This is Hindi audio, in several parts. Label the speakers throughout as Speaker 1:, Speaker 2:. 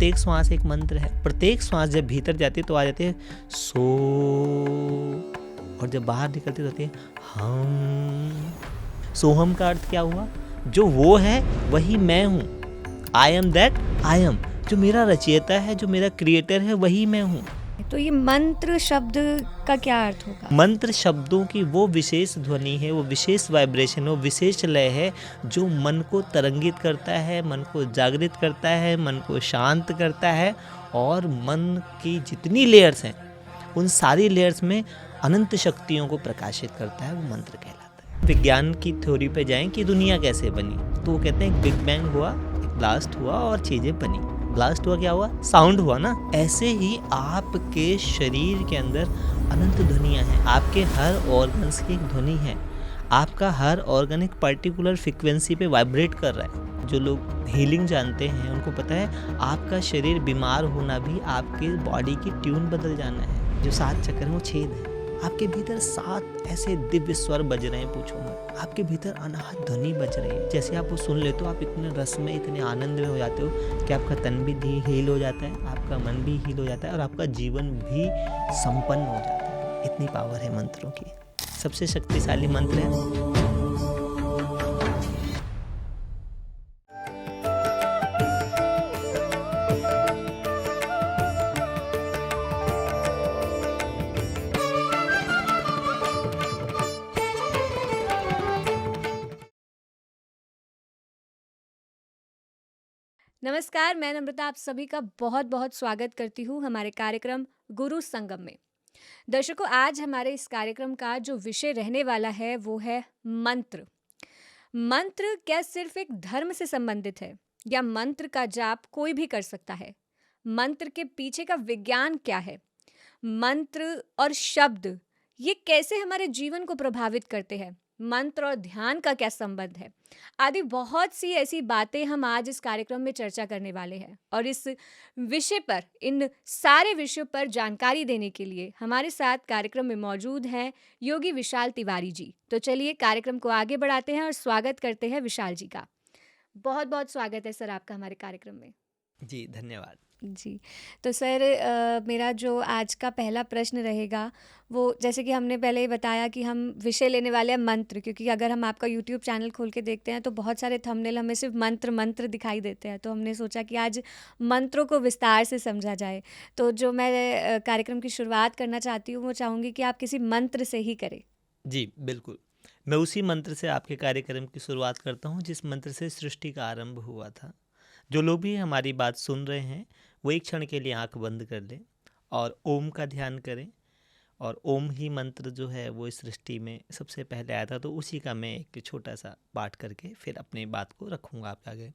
Speaker 1: प्रत्येक श्वास एक मंत्र है। प्रत्येक श्वास जब भीतर जाती है तो आ जाती है सो, और जब बाहर निकलती तो आती है हम। सोहम का अर्थ क्या हुआ? जो वो है वही मैं हूँ। I am that I am. जो मेरा रचयिता है, जो मेरा क्रिएटर है, वही मैं हूँ।
Speaker 2: तो ये मंत्र शब्द का क्या अर्थ होगा?
Speaker 1: मंत्र शब्दों की वो विशेष ध्वनि है, वो विशेष वाइब्रेशन, वो विशेष लय है जो मन को तरंगित करता है, मन को जागृत करता है, मन को शांत करता है, और मन की जितनी लेयर्स हैं उन सारी लेयर्स में अनंत शक्तियों को प्रकाशित करता है। वो मंत्र कहलाता है। विज्ञान की थ्योरी पे जाएं कि दुनिया कैसे बनी, तो वो कहते हैं एक बिग बैंग हुआ, एक ब्लास्ट हुआ और चीज़ें बनी। ब्लास्ट हुआ, क्या हुआ? साउंड हुआ ना। ऐसे ही आपके शरीर के अंदर अनंत ध्वनियाँ हैं। आपके हर ऑर्गन्स की एक ध्वनि है। आपका हर ऑर्गन एक पर्टिकुलर फ्रिक्वेंसी पे वाइब्रेट कर रहा है। जो लोग हीलिंग जानते हैं उनको पता है आपका शरीर बीमार होना भी आपके बॉडी की ट्यून बदल जाना है। जो 7 चक्र हैं वो छेद है। आपके भीतर 7 ऐसे दिव्य स्वर बज रहे हैं, पूछो मत। आपके भीतर अनाहत ध्वनि बज रही है। जैसे आप वो सुन लेते हो, आप इतने रस में, इतने आनंद में हो जाते हो कि आपका तन भी हील हो जाता है, आपका मन भी हील हो जाता है, और आपका जीवन भी संपन्न हो जाता है। इतनी पावर है मंत्रों की। सबसे शक्तिशाली मंत्र है
Speaker 2: नमस्कार, मैं नम्रता आप सभी का बहुत बहुत स्वागत करती हूँ हमारे कार्यक्रम गुरु संगम में। दर्शकों, आज हमारे इस कार्यक्रम का जो विषय रहने वाला है वो है मंत्र। मंत्र क्या सिर्फ एक धर्म से संबंधित है, या मंत्र का जाप कोई भी कर सकता है? मंत्र के पीछे का विज्ञान क्या है? मंत्र और शब्द ये कैसे हमारे जीवन को प्रभावित करते हैं? मंत्र और ध्यान का क्या संबंध है? आदि बहुत सी ऐसी बातें हम आज इस कार्यक्रम में चर्चा करने वाले हैं। और इस विषय पर, इन सारे विषयों पर जानकारी देने के लिए हमारे साथ कार्यक्रम में मौजूद हैं योगी विशाल तिवारी जी। तो चलिए कार्यक्रम को आगे बढ़ाते हैं और स्वागत करते हैं विशाल जी का। बहुत बहुत स्वागत है सर आपका हमारे कार्यक्रम में।
Speaker 1: जी, धन्यवाद।
Speaker 2: जी, तो सर मेरा जो आज का पहला प्रश्न रहेगा वो, जैसे कि हमने पहले ही बताया कि हम विषय लेने वाले हैं मंत्र, क्योंकि अगर हम आपका यूट्यूब चैनल खोल के देखते हैं तो बहुत सारे थंबनेल हमें सिर्फ मंत्र मंत्र दिखाई देते हैं। तो हमने सोचा कि आज मंत्रों को विस्तार से समझा जाए। तो जो मैं कार्यक्रम की शुरुआत करना चाहती हूँ वो चाहूँगी कि आप किसी मंत्र से ही करें।
Speaker 1: जी, बिल्कुल। मैं उसी मंत्र से आपके कार्यक्रम की शुरुआत करता हूँ जिस मंत्र से सृष्टि का आरंभ हुआ था। जो लोग भी हमारी बात सुन रहे हैं वो एक क्षण के लिए आंख बंद कर लें और ओम का ध्यान करें। और ओम ही मंत्र जो है वो इस सृष्टि में सबसे पहले आया था, तो उसी का मैं एक छोटा सा पाठ करके फिर अपनी बात को रखूँगा आपके आगे।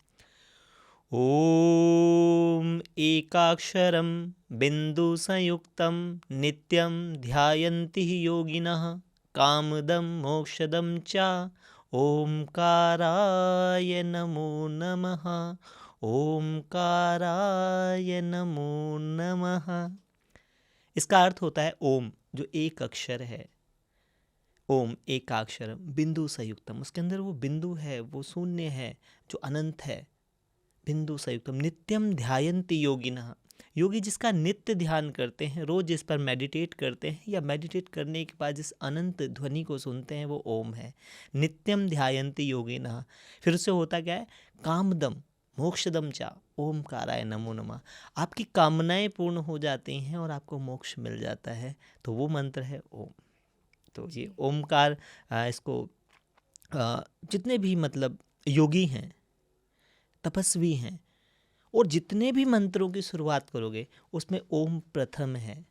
Speaker 1: ओम एकाक्षरं बिंदुसंयुक्तं नित्यं ध्यायन्ति योगिनः कामदं मोक्षदं च ओंकाराय नमो नमः। ओंकाराय नमो नमः। इसका अर्थ होता है ओम, जो एक अक्षर है। ओम एकाक्षरम बिंदु संयुक्तम, उसके अंदर वो बिंदु है, वो शून्य है जो अनंत है। बिंदु संयुक्तम नित्यम ध्यायन्ति योगिनः, योगी जिसका नित्य ध्यान करते हैं, रोज जिस पर मेडिटेट करते हैं, या मेडिटेट करने के बाद जिस अनंत ध्वनि को सुनते हैं, वो ओम है। नित्यम ध्यायन्ति योगिनः। फिर उससे होता क्या है? कामदम मोक्षदम चा ओमकाराय नमो नमः। आपकी कामनाएं पूर्ण हो जाती हैं और आपको मोक्ष मिल जाता है। तो वो मंत्र है ओम। तो ये ओमकार, इसको जितने भी मतलब योगी हैं, तपस्वी हैं, और जितने भी मंत्रों की शुरुआत करोगे उसमें ओम प्रथम है।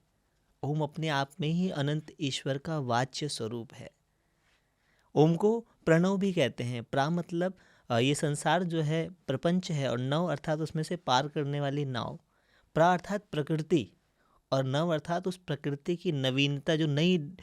Speaker 1: ओम अपने आप में ही अनंत ईश्वर का वाच्य स्वरूप है। ओम को प्रणव भी कहते हैं। प्रा मतलब ये संसार जो है प्रपंच है, और नव अर्थात उसमें से पार करने वाली नाव। प्रा अर्थात प्रकृति, और नव अर्थात उस प्रकृति की नवीनता, जो नई,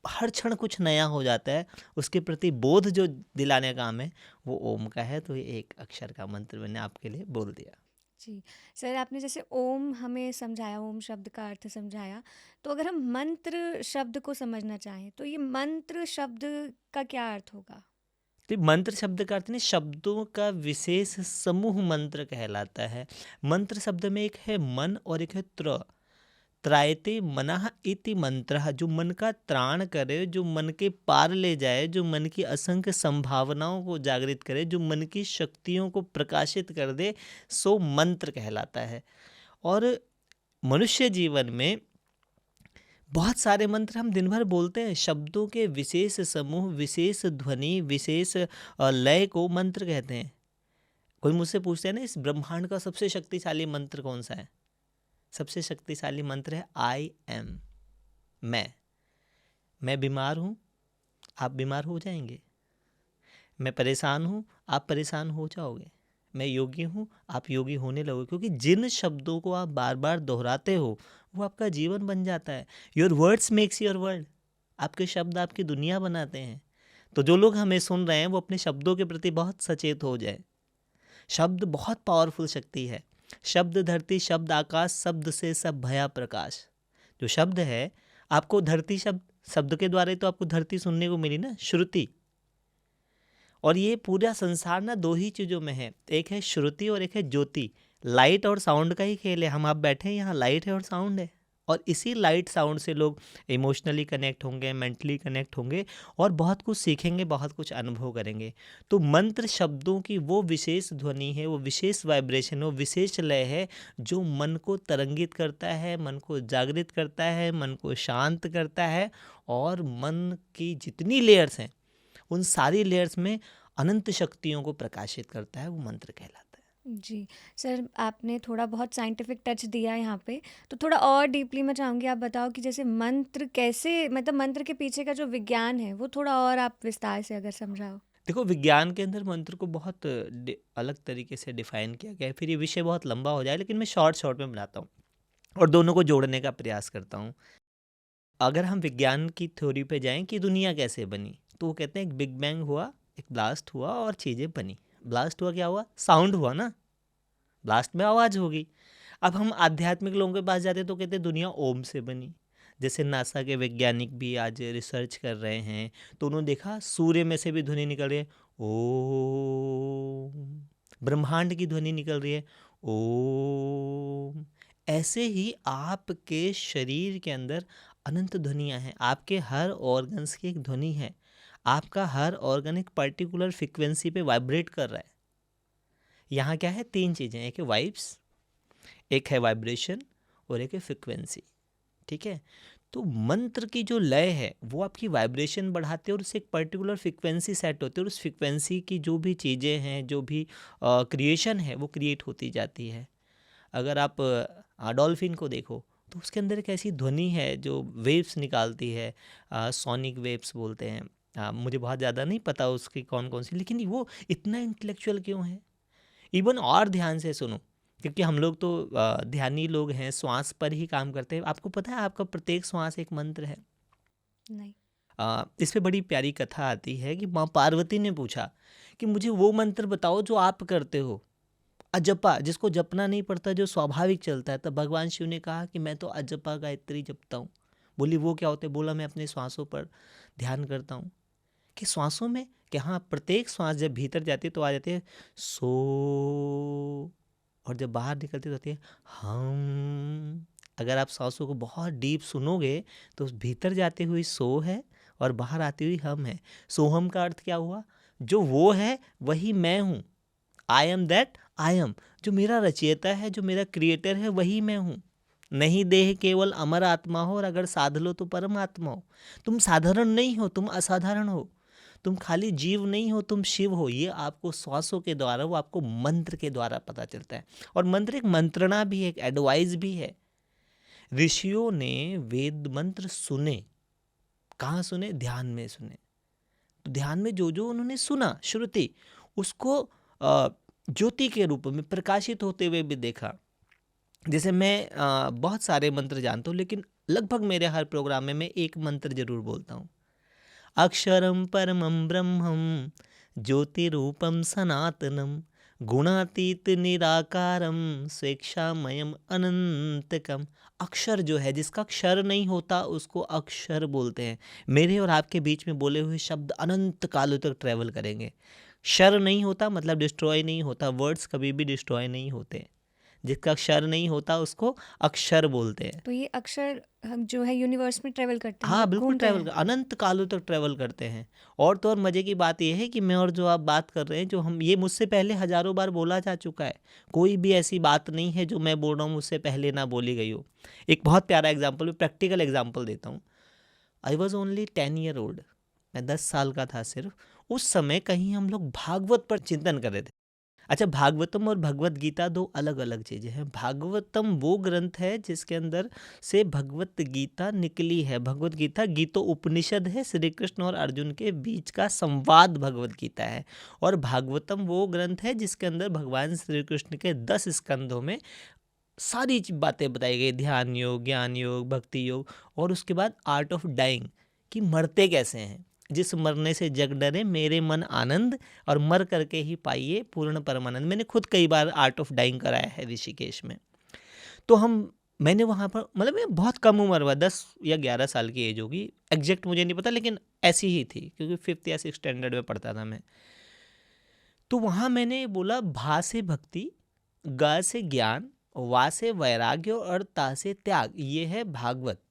Speaker 1: हर क्षण कुछ नया हो जाता है, उसके प्रति बोध जो दिलाने का काम है वो ओम का है। तो ये एक अक्षर का मंत्र मैंने आपके लिए बोल दिया।
Speaker 2: जी, सर आपने जैसे ओम हमें समझाया, ओम शब्द का अर्थ समझाया, तो अगर हम मंत्र शब्द को समझना चाहें तो ये मंत्र शब्द का क्या अर्थ होगा?
Speaker 1: तो मंत्र शब्द का अर्थ नहीं, शब्दों का विशेष समूह मंत्र कहलाता है। मंत्र शब्द में एक है मन और एक है त्रायते मनः इति मंत्रः, जो मन का त्राण करे, जो मन के पार ले जाए, जो मन की असंख्य संभावनाओं को जागृत करे, जो मन की शक्तियों को प्रकाशित कर दे, सो मंत्र कहलाता है। और मनुष्य जीवन में बहुत सारे मंत्र हम दिन भर बोलते हैं। शब्दों के विशेष समूह, विशेष ध्वनि, विशेष लय को मंत्र कहते हैं। कोई मुझसे पूछते हैं ना, इस ब्रह्मांड का सबसे शक्तिशाली मंत्र कौन सा है? सबसे शक्तिशाली मंत्र है आई एम, मैं बीमार हूँ, आप बीमार हो जाएंगे। मैं परेशान हूँ, आप परेशान हो जाओगे। मैं योगी हूँ, आप योगी होने लगोगे। क्योंकि जिन शब्दों को आप बार बार दोहराते हो वो आपका जीवन बन जाता है। Your words makes your world. आपके शब्द आपकी दुनिया बनाते हैं। तो जो लोग हमें सुन रहे हैं वो अपने शब्दों के प्रति बहुत सचेत हो जाए। शब्द बहुत पावरफुल शक्ति है। शब्द धरती, शब्द आकाश, शब्द से सब भया प्रकाश। जो शब्द है, आपको धरती शब्द के द्वारा तो आपको धरती सुनने को मिली ना, श्रुति। और ये पूरा संसार ना दो ही चीज़ों में है, एक है श्रुति और एक है ज्योति। लाइट और साउंड का ही खेल है। हम आप बैठे हैं यहाँ, लाइट है और साउंड है, और इसी लाइट साउंड से लोग इमोशनली कनेक्ट होंगे, मेंटली कनेक्ट होंगे और बहुत कुछ सीखेंगे, बहुत कुछ अनुभव करेंगे। तो मंत्र शब्दों की वो विशेष ध्वनि है, वो विशेष वाइब्रेशन, वो विशेष लय है जो मन को तरंगित करता है, मन को जागृत करता है, मन को शांत करता है, और मन की जितनी लेयर्स हैं उन सारी लेयर्स में अनंत शक्तियों को प्रकाशित करता है। वो मंत्र कहलाता है।
Speaker 2: जी सर, आपने थोड़ा बहुत साइंटिफिक टच दिया यहाँ पे, तो थोड़ा और डीपली मैं चाहूँगी आप बताओ कि जैसे मंत्र कैसे, मतलब मंत्र के पीछे का जो विज्ञान है वो थोड़ा और आप विस्तार से अगर समझाओ।
Speaker 1: देखो, विज्ञान के अंदर मंत्र को बहुत अलग तरीके से डिफाइन किया गया है। फिर ये विषय बहुत लंबा हो जाए, लेकिन मैं शॉर्ट में बनाता हूँ और दोनों को जोड़ने का प्रयास करता हूँ। अगर हम विज्ञान की थ्योरी पे जाएं कि दुनिया कैसे बनी, तो वो कहते हैं एक बिग बैंग हुआ, एक ब्लास्ट हुआ और चीज़ें बनी। ब्लास्ट हुआ, क्या हुआ? साउंड हुआ ना, ब्लास्ट में आवाज़ होगी। अब हम आध्यात्मिक लोगों के पास जाते तो कहते हैं दुनिया ओम से बनी। जैसे नासा के वैज्ञानिक भी आज रिसर्च कर रहे हैं, तो उन्होंने देखा सूर्य में से भी ध्वनि निकल रही है, ओम। ब्रह्मांड की ध्वनि निकल रही है, ओम। ऐसे ही आपके शरीर के अंदर अनंत ध्वनियाँ हैं। आपके हर ऑर्गन्स की एक ध्वनि है। आपका हर ऑर्गन एक पर्टिकुलर फ्रिक्वेंसी पे वाइब्रेट कर रहा है। यहाँ क्या है? 3 चीज़ें, एक है वाइब्स, एक है वाइब्रेशन और एक है फ्रिक्वेंसी। ठीक है? तो मंत्र की जो लय है वो आपकी वाइब्रेशन बढ़ाते हैं और उससे एक पर्टिकुलर फ्रिक्वेंसी सेट होती है, और उस फ्रिक्वेंसी की जो भी चीज़ें हैं, जो भी क्रिएशन है, वो क्रिएट होती जाती है। अगर आप डॉल्फिन को देखो तो उसके अंदर एक ऐसी ध्वनि है जो वेव्स निकालती है, सोनिक वेव्स बोलते हैं। मुझे बहुत ज़्यादा नहीं पता उसकी कौन कौन सी, लेकिन वो इतना इंटेलेक्चुअल क्यों है? इवन और ध्यान से सुनो, क्योंकि हम लोग तो ध्यानी लोग हैं, श्वास पर ही काम करते हैं। आपको पता है आपका प्रत्येक श्वास एक मंत्र है।
Speaker 2: नहीं।
Speaker 1: इस पे बड़ी प्यारी कथा आती है कि माँ पार्वती ने पूछा कि मुझे वो मंत्र बताओ जो आप करते हो, अजपा, जिसको जपना नहीं पड़ता, जो स्वाभाविक चलता है। तब भगवान शिव ने कहा कि मैं तो अजपा गायत्री जपता हूँ। बोली वो क्या होते? बोला मैं अपने श्वासों पर ध्यान करता हूँ। कि श्वासों में, कि हाँ, प्रत्येक श्वास जब भीतर जाती है तो आ जाती है सो, और जब बाहर निकलती तो आती है हम। अगर आप श्वासों को बहुत डीप सुनोगे तो भीतर जाती हुई सो है और बाहर आती हुई हम है। सोहम का अर्थ क्या हुआ? जो वो है वही मैं हूँ। I am that I am. जो मेरा रचयिता है, जो मेरा क्रिएटर है, वही मैं हूँ। नहीं देह केवल अमर आत्मा हो, और अगर साध लो तो परमात्मा हो। तुम साधारण नहीं हो, तुम असाधारण हो। तुम खाली जीव नहीं हो, तुम शिव हो। ये आपको श्वासों के द्वारा, वो आपको मंत्र के द्वारा पता चलता है। और मंत्र एक मंत्रणा भी है, एक एडवाइस भी है। ऋषियों ने वेद मंत्र सुने। कहाँ सुने? ध्यान में सुने। तो ध्यान में जो जो उन्होंने सुना, श्रुति, उसको ज्योति के रूप में प्रकाशित होते हुए भी देखा। जैसे मैं बहुत सारे मंत्र जानता हूँ, लेकिन लगभग मेरे हर प्रोग्राम में मैं एक मंत्र जरूर बोलता हूँ। अक्षरम परमं ब्रह्मं ज्योतिरूपम सनातनम गुणातीत निराकारम स्वेच्छामयम अनंतकम। अक्षर जो है, जिसका क्षर नहीं होता उसको अक्षर बोलते हैं। मेरे और आपके बीच में बोले हुए शब्द अनंत कालों तक ट्रेवल करेंगे। क्षर नहीं होता मतलब डिस्ट्रॉय नहीं होता, वर्ड्स कभी भी डिस्ट्रॉय नहीं होते। जिसका क्षर नहीं होता उसको अक्षर बोलते हैं।
Speaker 2: तो ये अक्षर हम जो है यूनिवर्स में ट्रेवल करते हैं,
Speaker 1: हाँ
Speaker 2: मतलब
Speaker 1: बिल्कुल
Speaker 2: घूमते हैं।
Speaker 1: अनंत कालों तक ट्रेवल करते हैं। और तो और मज़े की बात यह है कि मैं और जो आप बात कर रहे हैं, जो हम ये मुझसे पहले हजारों बार बोला जा चुका है। कोई भी ऐसी बात नहीं है जो मैं बोल रहा हूँ मुझसे पहले ना बोली गई हो। एक बहुत प्यारा एग्जाम्पल, प्रैक्टिकल एग्जाम्पल देता हूँ। I was only 10 year old, मैं 10 साल का था सिर्फ। उस समय कहीं हम लोग भागवत पर चिंतन कर रहे थे। अच्छा, भागवतम और भगवत गीता दो अलग अलग चीज़ें हैं। भागवतम वो ग्रंथ है जिसके अंदर से भगवत गीता निकली है। भगवत गीता गीतो उपनिषद है, श्री कृष्ण और अर्जुन के बीच का संवाद भगवत गीता है। और भागवतम वो ग्रंथ है जिसके अंदर भगवान श्री कृष्ण के 10 स्कंधों में सारी बातें बताई गई, ध्यान योग, ज्ञान योग, भक्ति योग, और उसके बाद आर्ट ऑफ डाइंग, कि मरते कैसे हैं। जिस मरने से जग डरे मेरे मन आनंद, और मर करके ही पाइए पूर्ण परमानंद। मैंने खुद कई बार आर्ट ऑफ डाइंग कराया है ऋषिकेश में। तो मैंने वहाँ पर, मतलब मैं बहुत कम उम्र हुआ, 10 या 11 साल की एज होगी, एग्जैक्ट मुझे नहीं पता, लेकिन ऐसी ही थी क्योंकि 5th या 6th स्टैंडर्ड में पढ़ता था मैं। तो वहाँ मैंने बोला, भा से भक्ति, ग से ज्ञान, वा से वैराग्य और ता से त्याग, ये है भागवत।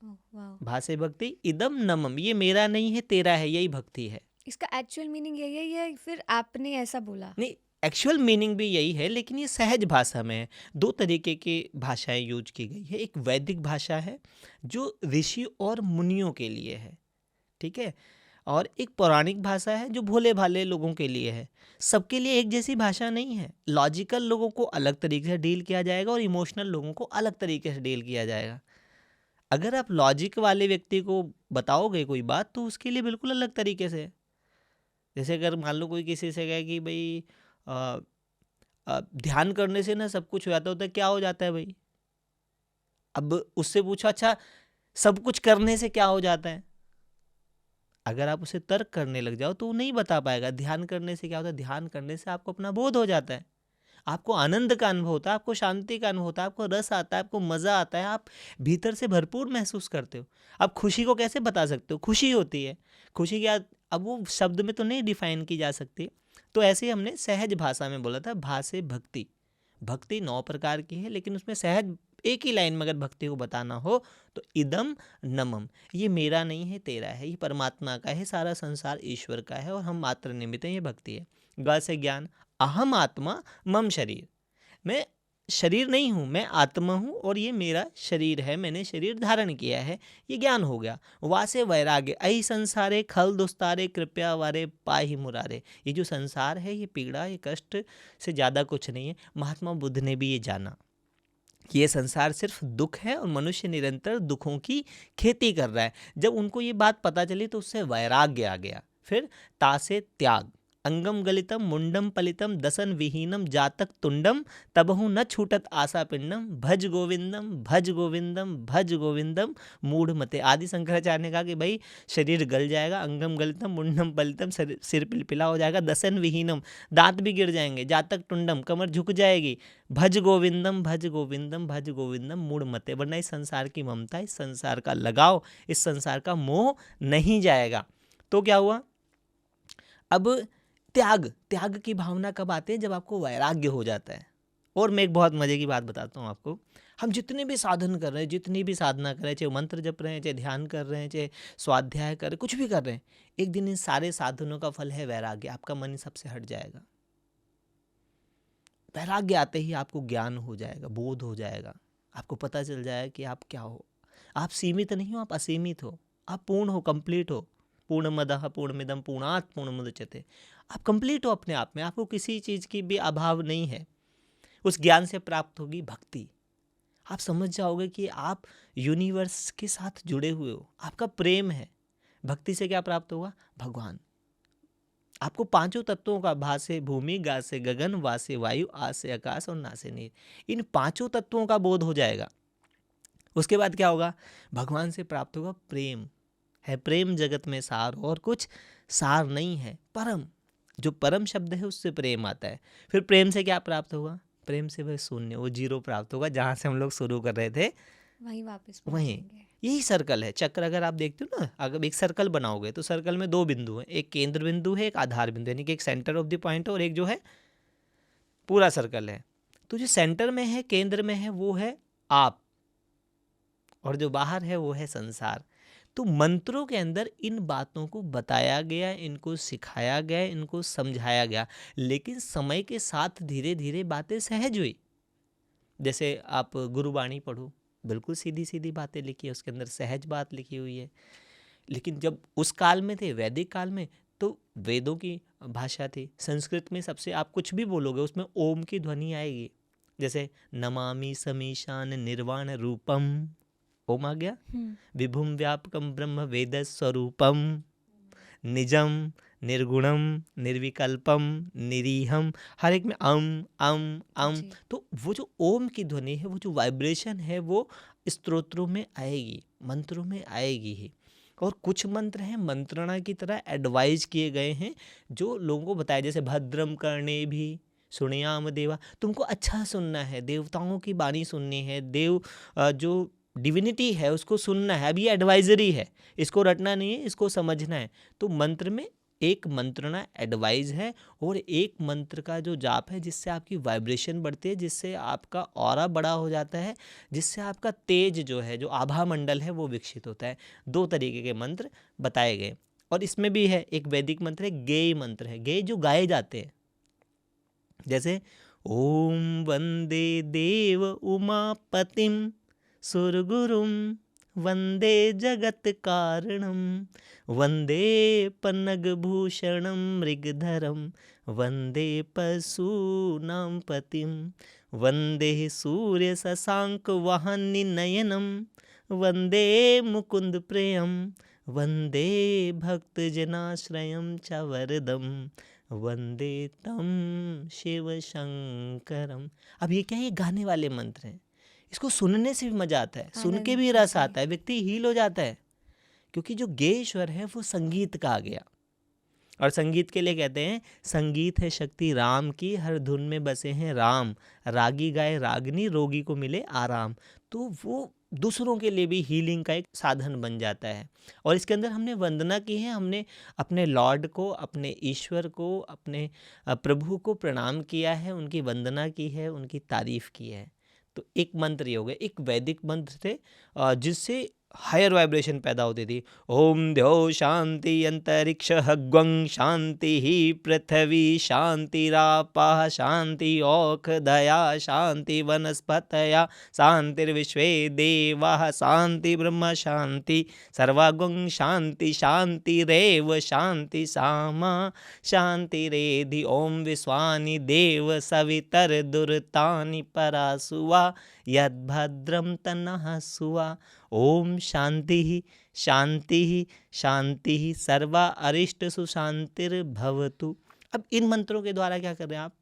Speaker 2: ओह, वाह।
Speaker 1: भा से भक्ति, इदम नमम, ये मेरा नहीं है तेरा है, यही भक्ति है।
Speaker 2: इसका एक्चुअल मीनिंग यही है या फिर आपने ऐसा बोला?
Speaker 1: नहीं, एक्चुअल मीनिंग भी यही है, लेकिन ये सहज भाषा में है। दो तरीके की भाषाएं यूज की गई है। एक वैदिक भाषा है जो ऋषि और मुनियों के लिए है, ठीक है, और एक पौराणिक भाषा है जो भोले भाले लोगों के लिए है। सबके लिए एक जैसी भाषा नहीं है। लॉजिकल लोगों को अलग तरीके से डील किया जाएगा और इमोशनल लोगों को अलग तरीके से डील किया जाएगा। अगर आप लॉजिक वाले व्यक्ति को बताओगे कोई बात, तो उसके लिए बिल्कुल अलग तरीके से है। जैसे अगर मान लो कोई किसी से कहे कि भाई ध्यान करने से ना सब कुछ हो जाता होता है, क्या हो जाता है भाई? अब उससे पूछो, अच्छा सब कुछ करने से क्या हो जाता है? अगर आप उसे तर्क करने लग जाओ तो वो नहीं बता पाएगा। ध्यान करने से क्या होता है? ध्यान करने से आपको अपना बोध हो जाता है, आपको आनंद का अनुभव होता है, आपको शांति का अनुभव होता है, आपको रस आता है, आपको मज़ा आता है, आप भीतर से भरपूर महसूस करते हो। आप खुशी को कैसे बता सकते हो? खुशी होती है, खुशी क्या, अब वो शब्द में तो नहीं डिफाइन की जा सकती। तो ऐसे ही हमने सहज भाषा में बोला था, भा से भक्ति। भक्ति 9 प्रकार की है, लेकिन उसमें सहज एक ही लाइन में अगर भक्ति को बताना हो तो इदम नमम, ये मेरा नहीं है तेरा है, ये परमात्मा का है, सारा संसार ईश्वर का है और हम मात्र निमित्त हैं, ये भक्ति है। ग से ज्ञान, अहम आत्मा मम शरीर, मैं शरीर नहीं हूँ, मैं आत्मा हूँ और ये मेरा शरीर है, मैंने शरीर धारण किया है, ये ज्ञान हो गया। वा से वैराग्य, अहि संसारे खल दुस्तारे कृपया वारे पाहि मुरारे, ये जो संसार है ये पीड़ा, ये कष्ट से ज़्यादा कुछ नहीं है। महात्मा बुद्ध ने भी ये जाना कि ये संसार सिर्फ दुख है और मनुष्य निरंतर दुखों की खेती कर रहा है। जब उनको ये बात पता चली तो उससे वैराग्य आ गया। फिर ता से त्याग, अंगम गलितम मुंडम पलितम दसन विहीनम जातक तुंडम तबहु न छूटत आशा पिंडम भज गोविंदम भज गोविंदम भज गोविंदम मूढ़ मते। आदि शंकराचार्य ने कहा कि भाई शरीर गल जाएगा, अंगम गलितम मुंडम पलितम, सिर पिलपिला हो जाएगा, दसन विहीनम, दांत भी गिर जाएंगे, जातक टुंडम, कमर झुक जाएगी, भज गोविंदम भज गोविंदम भज गोविंदम मूढ़ मते, वरना इस संसार की ममता, इस संसार का लगाव, इस संसार का मोह नहीं जाएगा। तो क्या हुआ? अब त्याग, त्याग की भावना कब आती है? जब आपको वैराग्य हो जाता है। और मैं एक बहुत मज़े की बात बताता हूँ आपको। हम जितने भी साधन कर रहे हैं, जितनी भी साधना कर रहे हैं, चाहे मंत्र जप रहे हैं, चाहे ध्यान कर रहे हैं, चाहे स्वाध्याय कर रहे हैं, कुछ भी कर रहे हैं, एक दिन इन सारे साधनों का फल है वैराग्य। आपका मन सबसे हट जाएगा। वैराग्य आते ही आपको ज्ञान हो जाएगा, बोध हो जाएगा, आपको पता चल जाएगा कि आप क्या हो। आप सीमित नहीं हो, आप असीमित हो, आप पूर्ण हो, कंप्लीट हो। पूर्णमदः पूर्णमिदं पूर्णात् पूर्णमुदच्यते। आप कंप्लीट हो अपने आप में, आपको किसी चीज़ की भी अभाव नहीं है। उस ज्ञान से प्राप्त होगी भक्ति। आप समझ जाओगे कि आप यूनिवर्स के साथ जुड़े हुए हो, आपका प्रेम है। भक्ति से क्या प्राप्त होगा? भगवान। आपको पांचों तत्वों का, भा से भूमि, गा से गगन, वा से वायु, आ से आकाश और ना से नीर, इन पांचों तत्वों का बोध हो जाएगा। उसके बाद क्या होगा? भगवान से प्राप्त होगा प्रेम। है प्रेम जगत में सार, और कुछ सार नहीं है। परम, जो परम शब्द है उससे प्रेम आता है। फिर प्रेम से क्या प्राप्त होगा? प्रेम से वह शून्य, वो जीरो प्राप्त होगा, जहाँ से हम लोग शुरू कर रहे थे
Speaker 2: वहीं वापस
Speaker 1: वहीं।
Speaker 2: पहुंचेंगे।
Speaker 1: यही सर्कल है, चक्र अगर आप देखते हो ना, अगर एक सर्कल बनाओगे तो सर्कल में दो बिंदु हैं, एक केंद्र बिंदु है, एक आधार बिंदु, यानी कि एक सेंटर ऑफ द पॉइंट है और एक जो है पूरा सर्कल है। तो जो सेंटर में है, केंद्र में है, वो है आप, और जो बाहर है वो है संसार। तो मंत्रों के अंदर इन बातों को बताया गया, इनको सिखाया गया, इनको समझाया गया, लेकिन समय के साथ धीरे धीरे बातें सहज हुई। जैसे आप गुरुवाणी पढ़ो, बिल्कुल सीधी सीधी बातें लिखी है, उसके अंदर सहज बात लिखी हुई है। लेकिन जब उस काल में थे, वैदिक काल में, तो वेदों की भाषा थी। संस्कृत में सबसे आप कुछ भी बोलोगे उसमें ओम की ध्वनि आएगी। जैसे नमामि समीशान निर्वाण रूपम, ओम आ गया। विभुम व्यापकम ब्रह्म वेद स्वरूपम, निजम निर्गुणम निर्विकल्पम निरीहम, हर एक में अम।
Speaker 2: जी।
Speaker 1: तो वो जो ओम की ध्वनि है, वो जो वाइब्रेशन है, वो स्तोत्रों में आएगी, मंत्रों में आएगी ही। और कुछ मंत्र हैं मंत्रणा की तरह एडवाइज किए गए हैं, जो लोगों को बताया, जैसे भद्रम करणे भी सुनयाम देवा, तुमको अच्छा सुनना है, देवताओं की बाणी सुननी है, जो डिविनिटी है उसको सुनना है। अभी एडवाइजरी है, इसको रटना नहीं है, इसको समझना है। तो मंत्र में एक मंत्रणा एडवाइज है, और एक मंत्र का जो जाप है जिससे आपकी वाइब्रेशन बढ़ती है, जिससे आपका ऑरा बड़ा हो जाता है, जिससे आपका तेज जो है, जो आभा मंडल है, वो विकसित होता है। दो तरीके के मंत्र बताए गए। और इसमें भी है एक वैदिक मंत्र है, गेय मंत्र है, गेय जो गाए जाते हैं। जैसे ओम वंदे देव उमापतिम सुरगुरुम वंदे जगत कारणम वंदे पन्नगभूषणम मृगधरम वंदे पशूनां पतिम वंदे सूर्य शशांक वाहनी नयनम वंदे मुकुंद प्रियम वंदे भक्तजनाश्रयम च वरदम वंदे तम शिव शंकरम। अब ये क्या है? ये गाने वाले मंत्र हैं। इसको सुनने से भी मजा आता है, सुन के
Speaker 2: आनंद,
Speaker 1: भी रस
Speaker 2: जी।
Speaker 1: आता है, व्यक्ति हील हो जाता है। क्योंकि जो गेश्वर है वो संगीत का आ गया, और संगीत के लिए कहते हैं संगीत है शक्ति राम की, हर धुन में बसे हैं राम, रागी गाए रागनी, रोगी को मिले आराम। तो वो दूसरों के लिए भी हीलिंग का एक साधन बन जाता है। और इसके अंदर हमने वंदना की है, हमने अपने लॉर्ड को, अपने ईश्वर को, अपने प्रभु को प्रणाम किया है, उनकी वंदना की है, उनकी तारीफ की है। तो एक मंत्र ये हो गया। एक वैदिक मंत्र थे जिससे हायर वाइब्रेशन पैदा होती थी। ओम द्यो शांति अंतरिक्ष ग्वं शांति ही पृथ्वी शांतिरापः शांति औषधया शांति वनस्पतया शांतिर्विश्वे देवाः शांति ब्रह्म शांति सर्वगुं शांति शांतिरेव शांति सामा शांतिरेधि। ओम विश्वानि देव सवितर दुर्तानि परासुवा यद्भद्रम तन्नः सुवा। ओम शांति ही शांति ही शांति ही सर्वा अरिष्ट सुशांतिर्भवतु। अब इन मंत्रों के द्वारा क्या कर रहे हैं आप?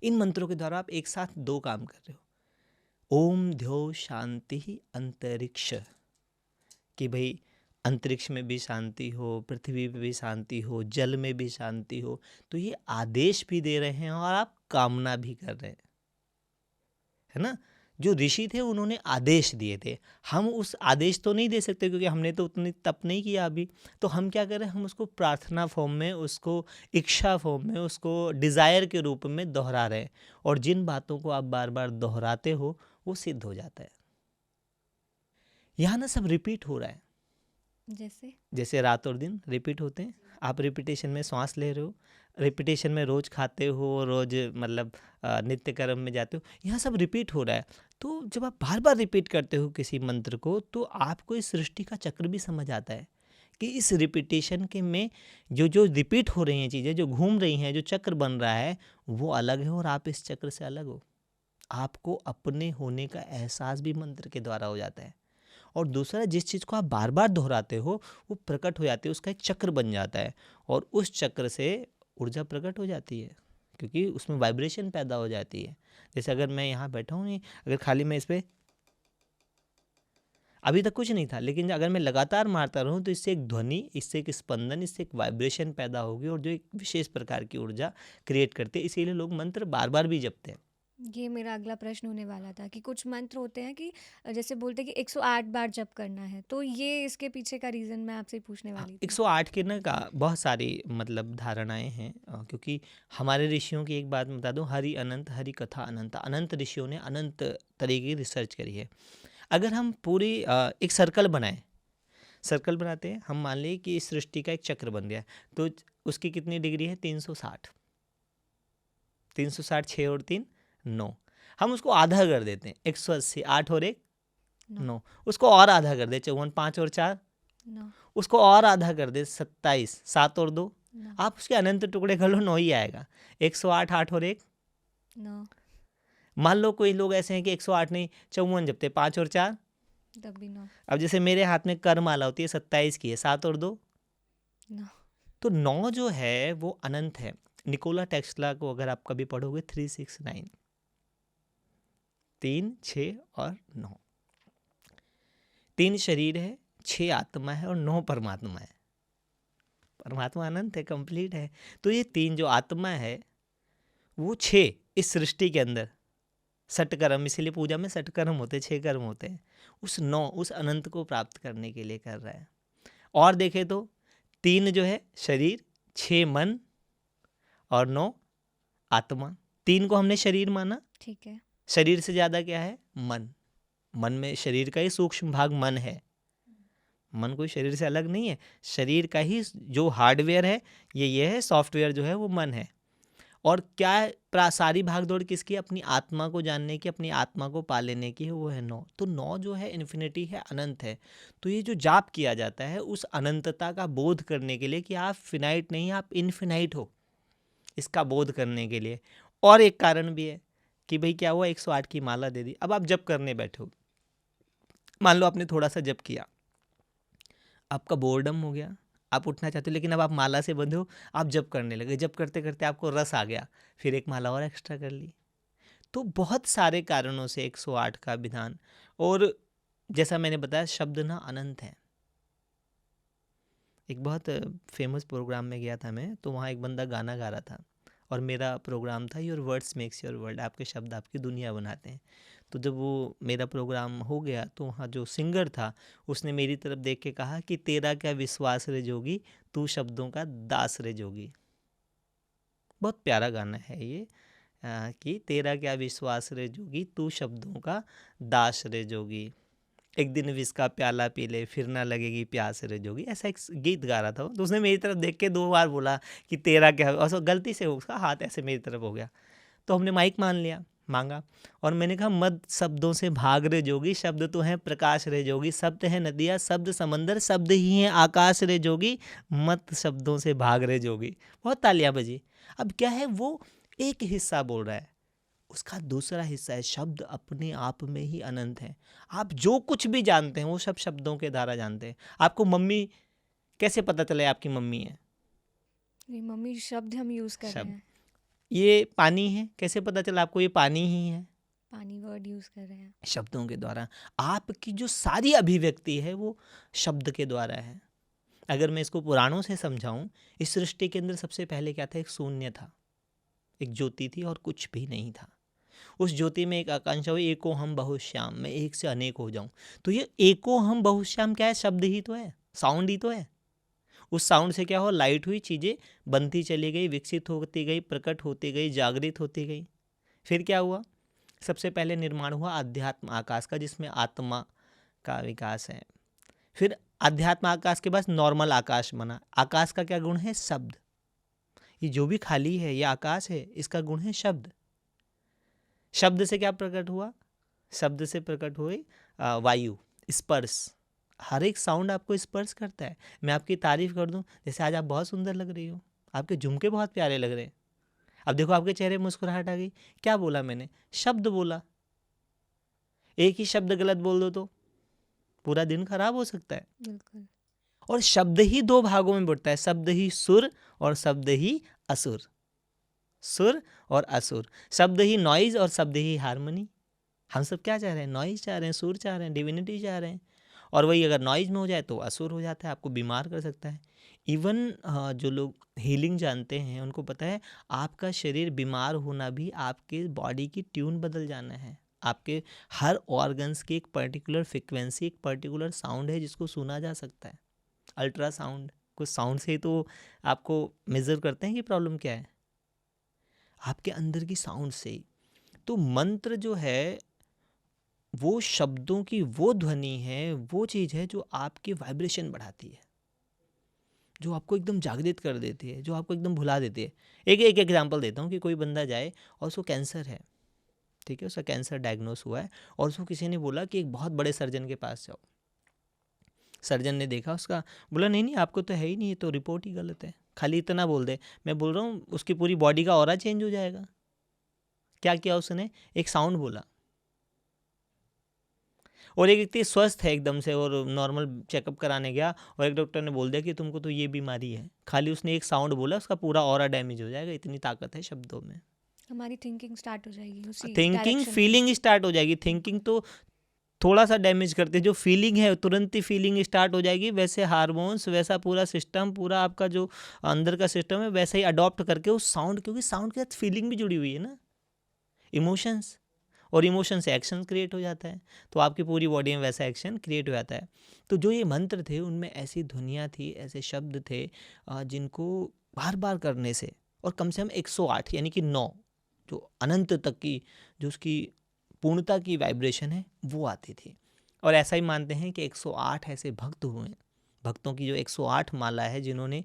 Speaker 1: इन मंत्रों के द्वारा आप एक साथ दो काम कर रहे हो। ओम ध्यो शांति ही अंतरिक्ष, कि भाई अंतरिक्ष में भी शांति हो, पृथ्वी में भी शांति हो, जल में भी शांति हो। तो ये आदेश भी दे रहे हैं और आप कामना भी कर रहे हैं, है ना। जो ऋषि थे उन्होंने आदेश दिए थे, हम उस आदेश तो नहीं दे सकते क्योंकि हमने तो उतनी तप नहीं किया अभी। तो हम क्या करें, हम उसको प्रार्थना फॉर्म में, उसको इच्छा फॉर्म में, उसको डिज़ायर के रूप में दोहरा रहे हैं। और जिन बातों को आप बार बार दोहराते हो वो सिद्ध हो जाता है। यहाँ ना सब रिपीट हो रहा है, जैसे रात और दिन रिपीट होते हैं। आप रिपीटेशन में सांस ले रहे हो, रिपीटेशन में रोज खाते हो, रोज मतलब नित्य कर्म में जाते हो, यहाँ सब रिपीट हो रहा है। तो जब आप बार बार रिपीट करते हो किसी मंत्र को, तो आपको इस सृष्टि का चक्र भी समझ आता है कि इस रिपीटेशन के में जो जो रिपीट हो रही हैं चीज़ें, जो घूम रही हैं, जो चक्र बन रहा है, वो अलग है और आप इस चक्र से अलग हो। आपको अपने होने का एहसास भी मंत्र के द्वारा हो जाता है। और दूसरा, जिस चीज़ को आप बार बार दोहराते हो वो प्रकट हो जाती है, उसका एक चक्र बन जाता है, और उस चक्र से ऊर्जा प्रकट हो जाती है, क्योंकि उसमें वाइब्रेशन पैदा हो जाती है। जैसे अगर मैं यहाँ बैठा हूँ, अगर खाली मैं इस पर अभी तक कुछ नहीं था, लेकिन अगर मैं लगातार मारता रहूं तो इससे एक ध्वनि, इससे एक स्पंदन, इससे एक वाइब्रेशन पैदा होगी और जो एक विशेष प्रकार की ऊर्जा क्रिएट करती है। इसीलिए लोग मंत्र बार बार भी जपते हैं।
Speaker 2: ये मेरा अगला प्रश्न होने वाला था कि कुछ मंत्र होते हैं कि जैसे बोलते हैं कि 108 बार जप करना है, तो ये इसके पीछे का रीज़न मैं आपसे पूछने
Speaker 1: हाँ,
Speaker 2: वाली थी।
Speaker 1: 108 के ना का बहुत सारी मतलब धारणाएं हैं, क्योंकि हमारे ऋषियों की एक बात बता दूं, हरि अनंत, हरि कथा अनंत। अनंत ऋषियों ने अनंत तरीके की रिसर्च करी है। अगर हम पूरी एक सर्कल बनाएं, सर्कल बनाते हैं हम, मान लें कि इस सृष्टि का एक चक्र बन गया, तो उसकी कितनी डिग्री है? 360। 360, 6 और 3 9। हम उसको आधा कर देते हैं, 180, 8 और 1
Speaker 2: 9
Speaker 1: 9। उसको और आधा कर दे, 54, 5 और 4
Speaker 2: 9
Speaker 1: उसको और आधा कर दे, 27, 7 और 2।
Speaker 2: 9
Speaker 1: आप उसके अनंत टुकड़े कर लो, 9 ही आएगा। 108, 8 और 1
Speaker 2: 9,
Speaker 1: मान लो कोई लोग ऐसे हैं कि 108 नहीं 54 जपते, 5 और 4।
Speaker 2: तब भी 9
Speaker 1: अब जैसे मेरे हाथ में कर माला होती है, 27 की है, 7 और 2
Speaker 2: 9।
Speaker 1: तो 9 जो है वो अनंत है। निकोला टेस्ला को अगर आप कभी पढ़ोगे, 369, 3, 6 और 9, 3 शरीर है, 6 आत्मा है और 9 परमात्मा है। परमात्मा अनंत है, कंप्लीट है। तो ये 3 जो आत्मा है वो 6 इस सृष्टि के अंदर षटकर्म, इसीलिए पूजा में षटकर्म होते हैं, 6 कर्म होते हैं, उस 9 उस अनंत को प्राप्त करने के लिए कर रहा है। और देखें तो 3 जो है शरीर, 6 मन और 9 आत्मा। 3 को हमने शरीर माना,
Speaker 2: ठीक है।
Speaker 1: शरीर से ज़्यादा क्या है? मन। मन में शरीर का ही सूक्ष्म भाग मन है, मन कोई शरीर से अलग नहीं है। शरीर का ही जो हार्डवेयर है ये है, सॉफ्टवेयर जो है वो मन है। और क्या है? सारी भागदौड़ किसकी? अपनी आत्मा को जानने की, अपनी आत्मा को पा लेने की है, वो है 9। तो 9 जो है इन्फिनिटी है, अनंत है। तो ये जो जाप किया जाता है उस अनंतता का बोध करने के लिए कि आप फिनाइट नहीं, आप इन्फिनाइट हो, इसका बोध करने के लिए। और एक कारण भी है कि भाई क्या हुआ, 108 की माला दे दी, अब आप जप करने बैठो, मान लो आपने थोड़ा सा जप किया, आपका बोर्डम हो गया, आप उठना चाहते हो, लेकिन अब आप माला से बंधे हो, आप जप करने लगे, जप करते करते आपको रस आ गया, फिर एक माला और एक्स्ट्रा कर ली। तो बहुत सारे कारणों से 108 का विधान। और जैसा मैंने बताया, शब्द ना अनंत है। एक बहुत फेमस प्रोग्राम में गया था मैं, तो वहाँ एक बंदा गाना गा रहा था और मेरा प्रोग्राम था your words makes your world, आपके शब्द आपकी दुनिया बनाते हैं। तो जब वो मेरा प्रोग्राम हो गया तो वहाँ जो सिंगर था उसने मेरी तरफ देख के कहा कि तेरा क्या विश्वास रे जोगी, तू शब्दों का दास रे जोगी। बहुत प्यारा गाना है ये, कि तेरा क्या विश्वास रे जोगी, तू शब्दों का दास रे जोगी। एक दिन विष का प्याला पी ले, फिर ना लगेगी प्यास रे जोगी। ऐसा एक गीत गा रहा था वो। तो उसने मेरी तरफ देख के 2 बार बोला कि तेरा क्या, और गलती से उसका हाथ ऐसे मेरी तरफ हो गया। तो हमने माइक मांगा और मैंने कहा, मत शब्दों से भाग रे जोगी, शब्द तो हैं प्रकाश रे जोगी, शब्द है नदियाँ, शब्द समंदर, शब्द ही हैं आकाश रे जोगी, मत शब्दों से भाग रे जोगी। बहुत तालियां बजी। अब क्या है, वो एक हिस्सा बोल रहा है, उसका दूसरा हिस्सा है शब्द अपने आप में ही अनंत है। आप जो कुछ भी जानते हैं वो सब शब्दों के द्वारा जानते हैं। आपको मम्मी कैसे पता चले आपकी मम्मी है?
Speaker 2: ये मम्मी शब्द हम यूज़ कर रहे
Speaker 1: शब्द।
Speaker 2: हैं।
Speaker 1: ये पानी है, कैसे पता चला आपको ये पानी ही है?
Speaker 2: पानी वर्ड यूज़ कर रहे हैं।
Speaker 1: शब्दों के द्वारा। आपकी जो सारी अभिव्यक्ति है वो शब्द के द्वारा है। अगर मैं इसको पुराणों से समझाऊं, इस सृष्टि के अंदर सबसे पहले क्या था? एक शून्य था, एक ज्योति थी और कुछ भी नहीं था। उस ज्योति में एक आकांक्षा हुई, एको हम बहुश्याम, मैं एक से अनेक हो जाऊं। तो ये एको हम बहुश्याम क्या है? शब्द ही तो है, साउंड ही तो है। उस साउंड से क्या हो? लाइट हुई, चीज़ें बनती चली गई, विकसित होती गई, प्रकट होती गई, जागृत होती गई। फिर क्या हुआ? सबसे पहले निर्माण हुआ अध्यात्म आकाश का, जिसमें आत्मा का विकास है। फिर अध्यात्म आकाश के बाद नॉर्मल आकाश बना। आकाश का क्या गुण है? शब्द। ये जो भी खाली है ये आकाश है, इसका गुण है शब्द। शब्द से क्या प्रकट हुआ? शब्द से प्रकट हुई वायु, स्पर्श। हर एक साउंड आपको स्पर्श करता है। मैं आपकी तारीफ कर दूं, जैसे आज आप बहुत सुंदर लग रही हो, आपके झुमके बहुत प्यारे लग रहे हैं। अब देखो आपके चेहरे में मुस्कुराहट आ गई। क्या बोला मैंने? शब्द बोला। एक ही शब्द गलत बोल दो तो पूरा दिन खराब हो सकता है।
Speaker 2: बिल्कुल।
Speaker 1: और शब्द ही 2 भागों में बंटता है, शब्द ही सुर और शब्द ही असुर। सुर और असुर, शब्द ही नॉइज और शब्द ही हारमोनी। हम सब क्या चाह रहे हैं? नॉइज चाह रहे हैं, सुर चाह रहे हैं, डिविनिटी चाह रहे हैं। और वही अगर नॉइज में हो जाए तो असुर हो जाता है, आपको बीमार कर सकता है। इवन जो लोग हीलिंग जानते हैं उनको पता है आपका शरीर बीमार होना भी आपके बॉडी की ट्यून बदल जाना है। आपके हर ऑर्गन्स की एक पर्टिकुलर फ्रिक्वेंसी, एक पर्टिकुलर साउंड है जिसको सुना जा सकता है। अल्ट्रासाउंड, कुछ साउंड से ही तो आपको मेजर करते हैं कि प्रॉब्लम क्या है, आपके अंदर की साउंड से ही। तो मंत्र जो है वो शब्दों की वो ध्वनि है, वो चीज़ है जो आपकी वाइब्रेशन बढ़ाती है, जो आपको एकदम जागृत कर देती है, जो आपको एकदम भुला देती है। एक एक एग्जांपल देता हूँ कि कोई बंदा जाए और उसको कैंसर है, ठीक है, उसका कैंसर डायग्नोस हुआ है और उसको किसी ने बोला कि एक बहुत बड़े सर्जन के पास जाओ। सर्जन ने देखा उसका, बोला नहीं नहीं आपको तो है ही नहीं, ये तो रिपोर्ट ही गलत है, खाली इतना बोल दे। मैं बोल रहा हूँ उसकी पूरी बॉडी का ऑरा चेंज हो जाएगा। क्या किया उसने, एक साउंड बोला और एक व्यक्ति स्वस्थ है एकदम से और नॉर्मल चेकअप कराने गया और एक डॉक्टर ने बोल दिया कि तुमको तो ये बीमारी है, खाली उसने एक साउंड बोला उसका पूरा ऑरा डैमेज हो जाएगा। इतनी ताकत है शब्दों में।
Speaker 2: हमारी थिंकिंग स्टार्ट हो जाएगी उसी
Speaker 1: थिंकिंग
Speaker 2: डायरेक्शन में।
Speaker 1: फीलिंग स्टार्ट हो जाएगी। थिंकिंग तो थोड़ा सा डैमेज करते हैं, जो फीलिंग है तुरंत ही फीलिंग स्टार्ट हो जाएगी। वैसे हार्मोन्स, वैसा पूरा सिस्टम, पूरा आपका जो अंदर का सिस्टम है वैसे ही अडॉप्ट करके उस साउंड, क्योंकि साउंड के साथ फीलिंग भी जुड़ी हुई है ना, इमोशंस, और इमोशन से एक्शन क्रिएट हो जाता है, तो आपकी पूरी बॉडी में वैसा एक्शन क्रिएट हो जाता है। तो जो ये मंत्र थे उनमें ऐसी ध्वनियाँ थी, ऐसे शब्द थे जिनको बार बार करने से, और कम से कम 108 यानी कि 9 जो अनंत तक की, जो उसकी पूर्णता की वाइब्रेशन है वो आती थी। और ऐसा ही मानते हैं कि 108 ऐसे भक्त हुए, भक्तों की जो 108 माला है जिन्होंने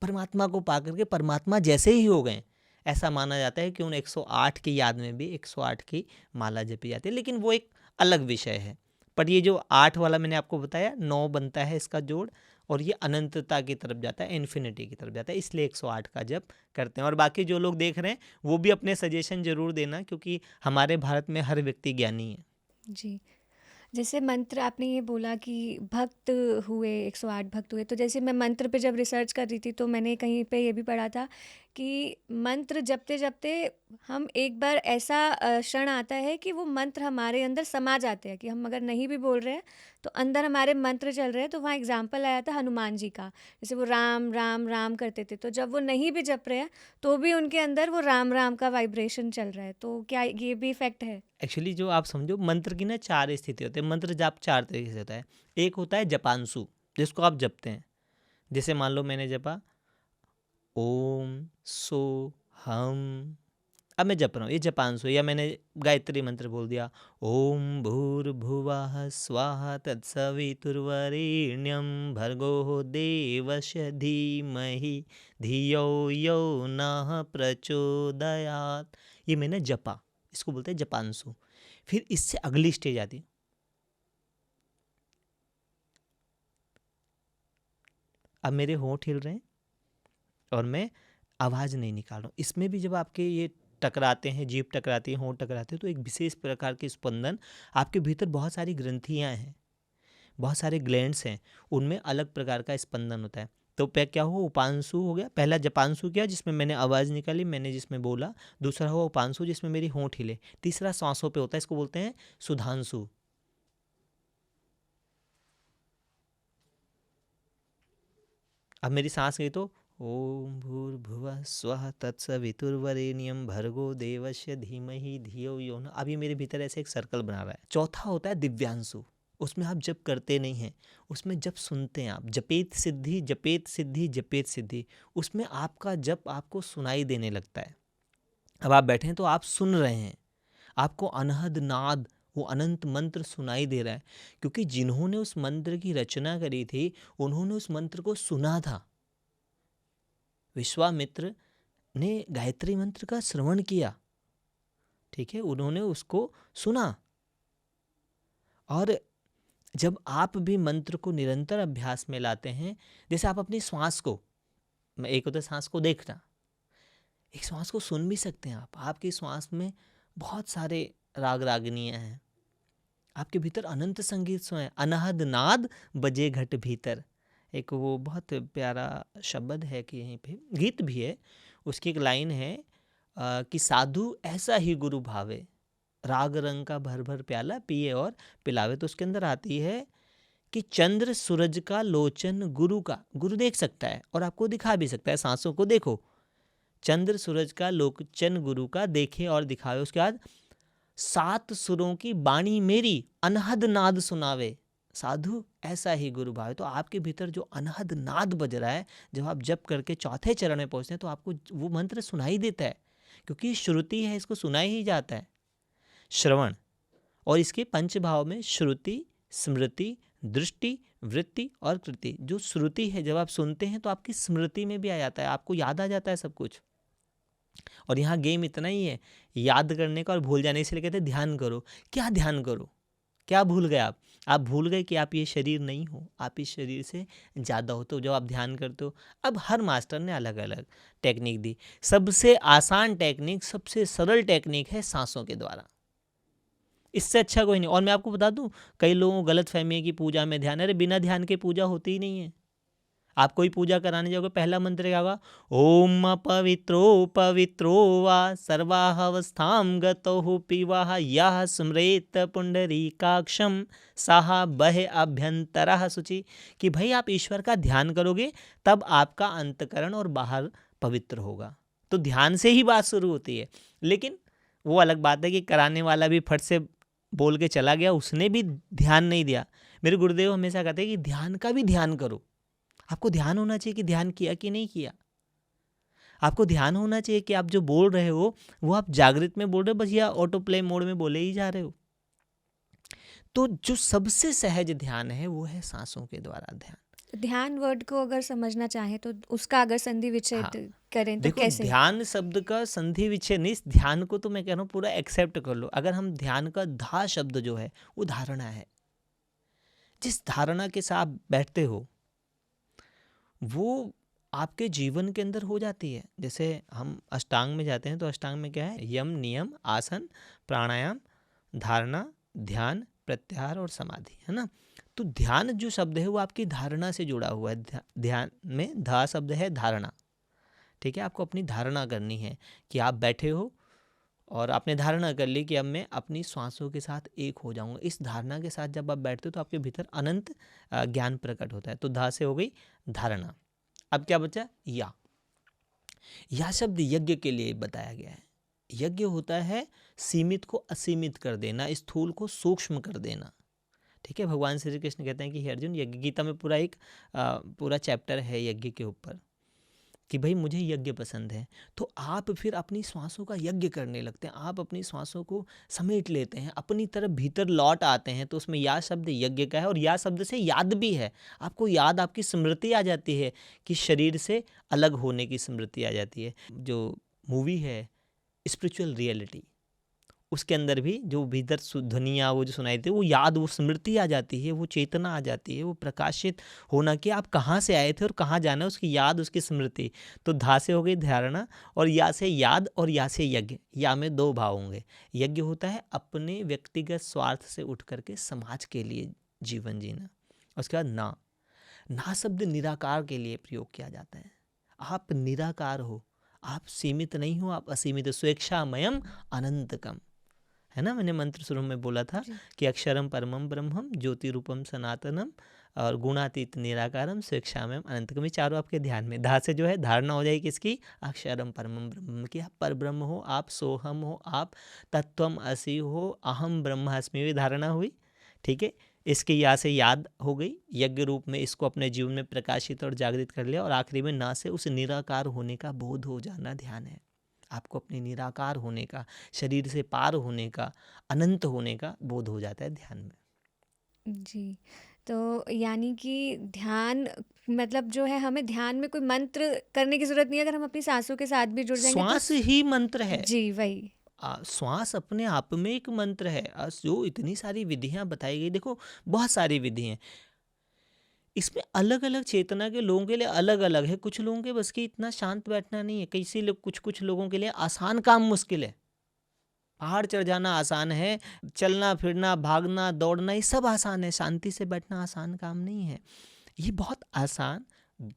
Speaker 1: परमात्मा को पा करके परमात्मा जैसे ही हो गए। ऐसा माना जाता है कि उन 108 की याद में भी 108 की माला जपी जाती है, लेकिन वो एक अलग विषय है। पर ये जो 8 वाला मैंने आपको बताया, 9 बनता है इसका जोड़, और ये अनंतता की तरफ जाता है, इन्फिनिटी की तरफ जाता है, इसलिए 108 का जप करते हैं। और बाकी जो लोग देख रहे हैं वो भी अपने सजेशन जरूर देना, क्योंकि हमारे भारत में हर व्यक्ति ज्ञानी है।
Speaker 2: जी, जैसे मंत्र आपने ये बोला कि भक्त हुए 108 भक्त हुए, तो जैसे मैं मंत्र पे जब रिसर्च कर रही थी तो मैंने कहीं पे ये भी पढ़ा था कि मंत्र जपते जपते हम एक बार ऐसा क्षण आता है कि वो मंत्र हमारे अंदर समा जाते हैं, कि हम अगर नहीं भी बोल रहे हैं तो अंदर हमारे मंत्र चल रहे हैं। तो वहाँ एग्जाम्पल आया था हनुमान जी का, जैसे वो राम राम राम करते थे, तो जब वो नहीं भी जप रहे हैं तो भी उनके अंदर वो राम राम का वाइब्रेशन चल रहा है। तो क्या ये भी इफेक्ट है?
Speaker 1: एक्चुअली जो आप समझो, मंत्र की ना 4 स्थिति होते हैं। मंत्र जाप 4 तरीके से होता है। एक होता है जपांशु, जिसको आप जपते हैं। जैसे मान लो मैंने जपा ओम सो हम, अब मैं जप रहा हूँ, ये जपांशु। या मैंने गायत्री मंत्र बोल दिया, ओम भूर्भुवः स्वाहा तत्सवितुर्वरेण्यं भर्गो देवस्य धीमहि धियो यो नः प्रचोदयात्। ये मैंने जपा, इसको बोलते हैं जपांशु। फिर इससे अगली स्टेज आती है, अब मेरे होंठ हिल रहे हैं और मैं आवाज़ नहीं निकाल रहा हूँ। इसमें भी जब आपके ये टकराते हैं, जीभ टकराती है, होंठ टकराते हैं, तो एक विशेष प्रकार के स्पंदन, आपके भीतर बहुत सारी ग्रंथियाँ हैं, बहुत सारे ग्लैंड्स हैं, उनमें अलग प्रकार का स्पंदन होता है। तो क्या हुआ, उपांशु हो गया। पहला जपांशु किया जिसमें मैंने आवाज़ निकाली, मैंने जिसमें बोला। दूसरा हुआ उपांशु जिसमें मेरी होंठ हिले। तीसरा सांसों पे होता है, इसको बोलते हैं सुधांशु। अब मेरी सांस गई तो ओम भूर्भुवः स्वः तत्सवितुर्वरेण्यं भर्गो देवस्य धीमहि धियो यो नः। अब ये मेरे भीतर ऐसे एक सर्कल बना रहा है। चौथा होता है दिव्यांशु, उसमें आप जप करते नहीं हैं, उसमें जप सुनते हैं आप। जपेत सिद्धि जपेत सिद्धि जपेत सिद्धि, उसमें आपका जप आपको सुनाई देने लगता है। अब आप बैठे हैं तो आप सुन रहे हैं, आपको अनहद नाद, वो अनंत मंत्र सुनाई दे रहा है, क्योंकि जिन्होंने उस मंत्र की रचना करी थी उन्होंने उस मंत्र को सुना था। विश्वामित्र ने गायत्री मंत्र का श्रवण किया, ठीक है, उन्होंने उसको सुना। और जब आप भी मंत्र को निरंतर अभ्यास में लाते हैं, जैसे आप अपनी श्वास को, एक होता है सांस को देखना, एक श्वास को सुन भी सकते हैं आप। आपकी श्वास में बहुत सारे राग रागनियाँ हैं, आपके भीतर अनंत संगीत सोए हैं। अनहद नाद बजे घट भीतर, एक वो बहुत प्यारा शब्द है कि यहीं पे गीत भी है, उसकी एक लाइन है कि साधु ऐसा ही गुरु भावे, राग रंग का भर भर प्याला पिए और पिलावे। तो उसके अंदर आती है कि चंद्र सूरज का लोचन गुरु का, गुरु देख सकता है और आपको दिखा भी सकता है, सांसों को देखो। चंद्र सूरज का लोचन गुरु का, देखे और दिखावे। उसके बाद 7 सुरों की बाणी मेरी अनहद नाद सुनावे, साधु ऐसा ही गुरु भाव। तो आपके भीतर जो अनहद नाद बज रहा है, जब आप जप करके चौथे चरण में पहुंचते हैं तो आपको वो मंत्र सुनाई देता है, क्योंकि श्रुति है, इसको सुनाई ही जाता है। श्रवण, और इसके 5 भाव में श्रुति, स्मृति, दृष्टि, वृत्ति और कृति। जो श्रुति है, जब आप सुनते हैं तो आपकी स्मृति में भी आ जाता है, आपको याद आ जाता है सब कुछ। और यहाँ गेम इतना ही है, याद करने का और भूल जाने, इसलिए कहते हैं ध्यान करो। क्या ध्यान करो? क्या भूल गए आप? आप भूल गए कि आप ये शरीर नहीं हो, आप इस शरीर से ज़्यादा हो। तो जब आप ध्यान करते हो, अब हर मास्टर ने अलग अलग टेक्निक दी। सबसे आसान टेक्निक, सबसे सरल टेक्निक है सांसों के द्वारा। इससे अच्छा कोई नहीं। और मैं आपको बता दूं, कई लोगों को गलत फहमी है कि पूजा में ध्यान, अरे बिना ध्यान के पूजा होती ही नहीं है। आप कोई पूजा कराने जाओगे, पहला मंत्र क्या होगा? ओम पवित्रो पवित्रो वा सर्वावस्थां गतो पिवाह यः स्मरेत पुंडरीकाक्षं सः बह अभ्यंतरः शुचि। कि भाई आप ईश्वर का ध्यान करोगे तब आपका अंतकरण और बाहर पवित्र होगा। तो ध्यान से ही बात शुरू होती है। लेकिन वो अलग बात है कि कराने वाला भी फट से बोल के चला गया, उसने भी ध्यान नहीं दिया। मेरे गुरुदेव हमेशा कहते हैं कि ध्यान का भी ध्यान करो। आपको ध्यान होना चाहिए कि ध्यान किया कि नहीं किया। आपको ध्यान होना चाहिए कि आप जो बोल रहे हो वो आप जागृत में बोल रहे हो बस, या ऑटो प्ले मोड में बोले ही जा रहे हो। तो जो सबसे सहज ध्यान है वो है सांसों के द्वारा ध्यान।
Speaker 2: ध्यान वर्ड को अगर समझना चाहें तो उसका अगर संधि विच्छेद
Speaker 1: हाँ,
Speaker 2: करें तो
Speaker 1: देखो
Speaker 2: कैसे?
Speaker 1: ध्यान शब्द का संधि विच्छेद नहीं, इस ध्यान को तो मैं कह रहा हूँ पूरा एक्सेप्ट कर लो। अगर हम ध्यान का धा शब्द जो है वो धारणा है। जिस धारणा के साथ बैठते हो वो आपके जीवन के अंदर हो जाती है। जैसे हम अष्टांग में जाते हैं तो अष्टांग में क्या है? यम, नियम, आसन, प्राणायाम, धारणा, ध्यान, प्रत्याहार और समाधि, है ना। तो ध्यान जो शब्द है वो आपकी धारणा से जुड़ा हुआ है। ध्यान में धा शब्द है धारणा, ठीक है। आपको अपनी धारणा करनी है कि आप बैठे हो और आपने धारणा कर ली कि अब मैं अपनी श्वासों के साथ एक हो जाऊंगा। इस धारणा के साथ जब आप बैठते हो तो आपके भीतर अनंत ज्ञान प्रकट होता है। तो धा से हो गई धारणा। अब क्या बचा? या शब्द यज्ञ के लिए बताया गया है। यज्ञ होता है सीमित को असीमित कर देना, स्थूल को सूक्ष्म कर देना, ठीक है। भगवान श्री कृष्ण कहते हैं कि हे अर्जुन, यज्ञ, गीता में पूरा एक पूरा चैप्टर है यज्ञ के ऊपर कि भाई मुझे यज्ञ पसंद है। तो आप फिर अपनी श्वासों का यज्ञ करने लगते हैं, आप अपनी श्वासों को समेट लेते हैं, अपनी तरफ भीतर लौट आते हैं। तो उसमें या शब्द यज्ञ का है, और या शब्द से याद भी है। आपको याद, आपकी स्मृति आ जाती है कि शरीर से अलग होने की स्मृति आ जाती है। जो मूवी है स्पिरिचुअल रियलिटी, उसके अंदर भी जो भीतर ध्वनियाँ वो जो सुनाई थी, वो याद, वो स्मृति आ जाती है, वो चेतना आ जाती है, वो प्रकाशित होना कि आप कहाँ से आए थे और कहाँ जाना है, उसकी याद, उसकी स्मृति। तो धा से हो गई धारणा, और या से याद, और या से यज्ञ। या में 2 भाव होंगे। यज्ञ होता है अपने व्यक्तिगत स्वार्थ से उठ करके समाज के लिए जीवन जीना। उसके बाद ना शब्द निराकार के लिए प्रयोग किया जाता है। आप निराकार हो, आप सीमित नहीं हो, आप असीमित हो। स्वेच्छामयम अनंतकम, है ना। मैंने मंत्र शुरू में बोला था कि अक्षरम परमम ब्रह्मम ज्योति रूपम सनातनम और गुणातीत निराकारम स्वेच्छामयम अनंतकम। ये चारों आपके ध्यान में। धा से जो है धारणा हो जाएगी किसकी? अक्षरम परमम ब्रह्म की। आप पर ब्रह्म हो, आप सोहम हो, आप तत्वम असि हो, अहम ब्रह्मास्मि, भी धारणा हुई, ठीक है। इसके या से याद हो गई, यज्ञ रूप में इसको अपने जीवन में प्रकाशित और जागृत कर लिया। और आखिरी में ना से उस निराकार होने का बोध हो जाना ध्यान है। आपको अपने निराकार होने का, शरीर से पार होने का, अनंत होने का बोध हो जाता है ध्यान में।
Speaker 2: जी, तो यानी कि ध्यान मतलब जो है, हमें ध्यान में कोई मंत्र करने की ज़रूरत नहीं है, अगर हम अपनी सांसों के साथ भी जुड़ जाएंगे तो
Speaker 1: श्वास ही मंत्र है।
Speaker 2: जी वही।
Speaker 1: श्वास अपने आप में एक मंत्र है। जो इतनी सारी विधियां बताई गई, देखो बहुत सारी विधि हैं, इसमें अलग अलग चेतना के लोगों के लिए अलग अलग है। कुछ लोगों के बस की इतना शांत बैठना नहीं है, किसी लोग कुछ लोगों के लिए आसान काम मुश्किल है। पहाड़ चढ़ जाना आसान है, चलना फिरना भागना दौड़ना ये सब आसान है, शांति से बैठना आसान काम नहीं है। ये बहुत आसान,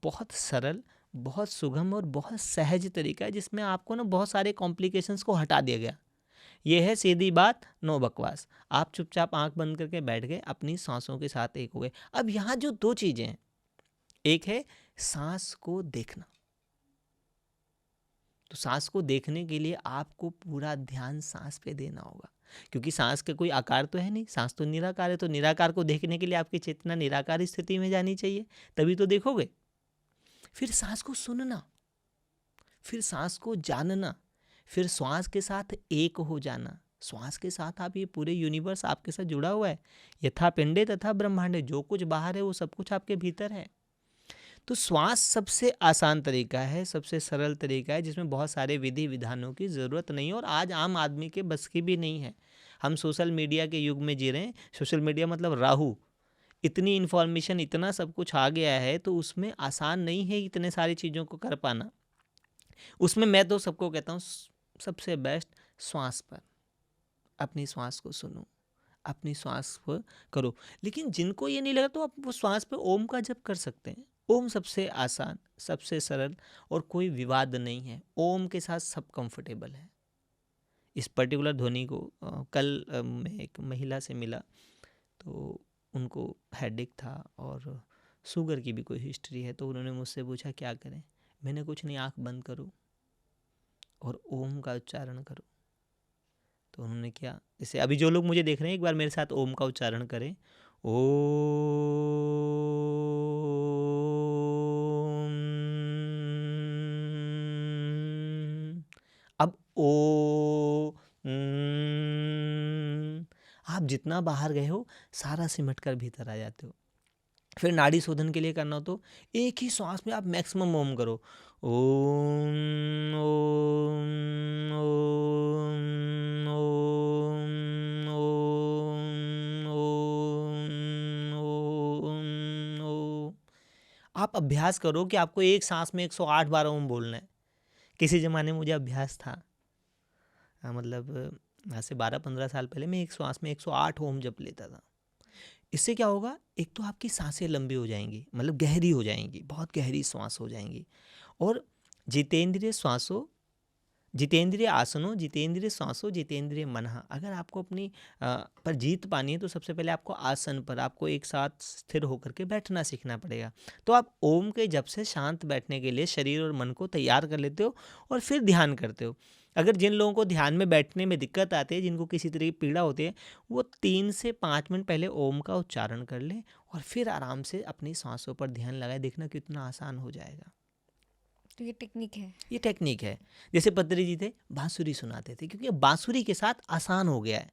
Speaker 1: बहुत सरल, बहुत सुगम और बहुत सहज तरीका है, जिसमें आपको ना बहुत सारे कॉम्प्लिकेशंस को हटा दिया गया। ये है सीधी बात, नो बकवास। आप चुपचाप आंख बंद करके बैठ गए, अपनी सांसों के साथ एक हो गए। अब यहाँ जो दो चीजें हैं, एक है सांस को देखना। तो सांस को देखने के लिए आपको पूरा ध्यान सांस पे देना होगा, क्योंकि सांस का कोई आकार तो है नहीं, सांस तो निराकार है। तो निराकार को देखने के लिए आपकी चेतना निराकार स्थिति में जानी चाहिए, तभी तो देखोगे। फिर सांस को सुनना, फिर सांस को जानना, फिर श्वास के साथ एक हो जाना। श्वास के साथ आप, ये पूरे यूनिवर्स आपके साथ जुड़ा हुआ है। यथा पिंडे तथा ब्रह्मांडे, जो कुछ बाहर है वो सब कुछ आपके भीतर है। तो श्वास सबसे आसान तरीका है, सबसे सरल तरीका है, जिसमें बहुत सारे विधि विधानों की ज़रूरत नहीं है और आज आम आदमी के बस की भी नहीं है। हम सोशल मीडिया के युग में जी रहे हैं। सोशल मीडिया मतलब राहु, इतनी इन्फॉर्मेशन, इतना सब कुछ आ गया है, तो उसमें आसान नहीं है इतने सारी चीज़ों को कर पाना। उसमें मैं तो सबको कहता हूँ सबसे बेस्ट श्वास पर, अपनी श्वास को सुनो, अपनी श्वास पर करो। लेकिन जिनको ये नहीं लगा तो आप वो श्वास पे ओम का जप कर सकते हैं। ओम सबसे आसान, सबसे सरल और कोई विवाद नहीं है। ओम के साथ सब कंफर्टेबल है। इस पर्टिकुलर ध्वनि को कल मैं एक महिला से मिला, तो उनको हेडेक था और शुगर की भी कोई हिस्ट्री है। तो उन्होंने मुझसे पूछा क्या करें। मैंने कुछ नहीं, आँख बंद करो और ओम का उच्चारण करो। तो उन्होंने किया। जैसे अभी जो लोग मुझे देख रहे हैं, एक बार मेरे साथ ओम का उच्चारण करें। ओम। अब ओ आप जितना बाहर गए हो सारा सिमट कर भीतर आ जाते हो। फिर नाड़ी शोधन के लिए करना हो तो एक ही श्वास में आप मैक्सिमम ओम करो। ओम ओम ओम ओम ओम ओम ओम। आप अभ्यास करो कि आपको एक सांस में 108 बार ओम बोलना है। किसी ज़माने में मुझे अभ्यास था, मतलब आज से 12-15 साल पहले मैं एक श्वास में 108 ओम जप लेता था। इससे क्या होगा, एक तो आपकी सांसें लंबी हो जाएंगी, मतलब गहरी हो जाएंगी, बहुत गहरी श्वास हो जाएंगी। और जितेंद्रिय श्वासों, जितेंद्रिय आसनों, जितेंद्रिय श्वासों, जितेंद्रिय मनः। अगर आपको अपनी पर जीत पानी है तो सबसे पहले आपको आसन पर, आपको एक साथ स्थिर होकर के बैठना सीखना पड़ेगा। तो आप ओम के जप से शांत बैठने के लिए शरीर और मन को तैयार कर लेते हो और फिर ध्यान करते हो। अगर जिन लोगों को ध्यान में बैठने में दिक्कत आती है, जिनको किसी तरह की पीड़ा होती है, वो 3 से 5 मिनट पहले ओम का उच्चारण कर ले और फिर आराम से अपनी सांसों पर ध्यान लगाए। देखना कितना आसान हो जाएगा।
Speaker 2: तो ये टेक्निक है।
Speaker 1: ये टेक्निक है। जैसे पत्तरी जी थे, बांसुरी सुनाते थे, क्योंकि बांसुरी के साथ आसान हो गया है।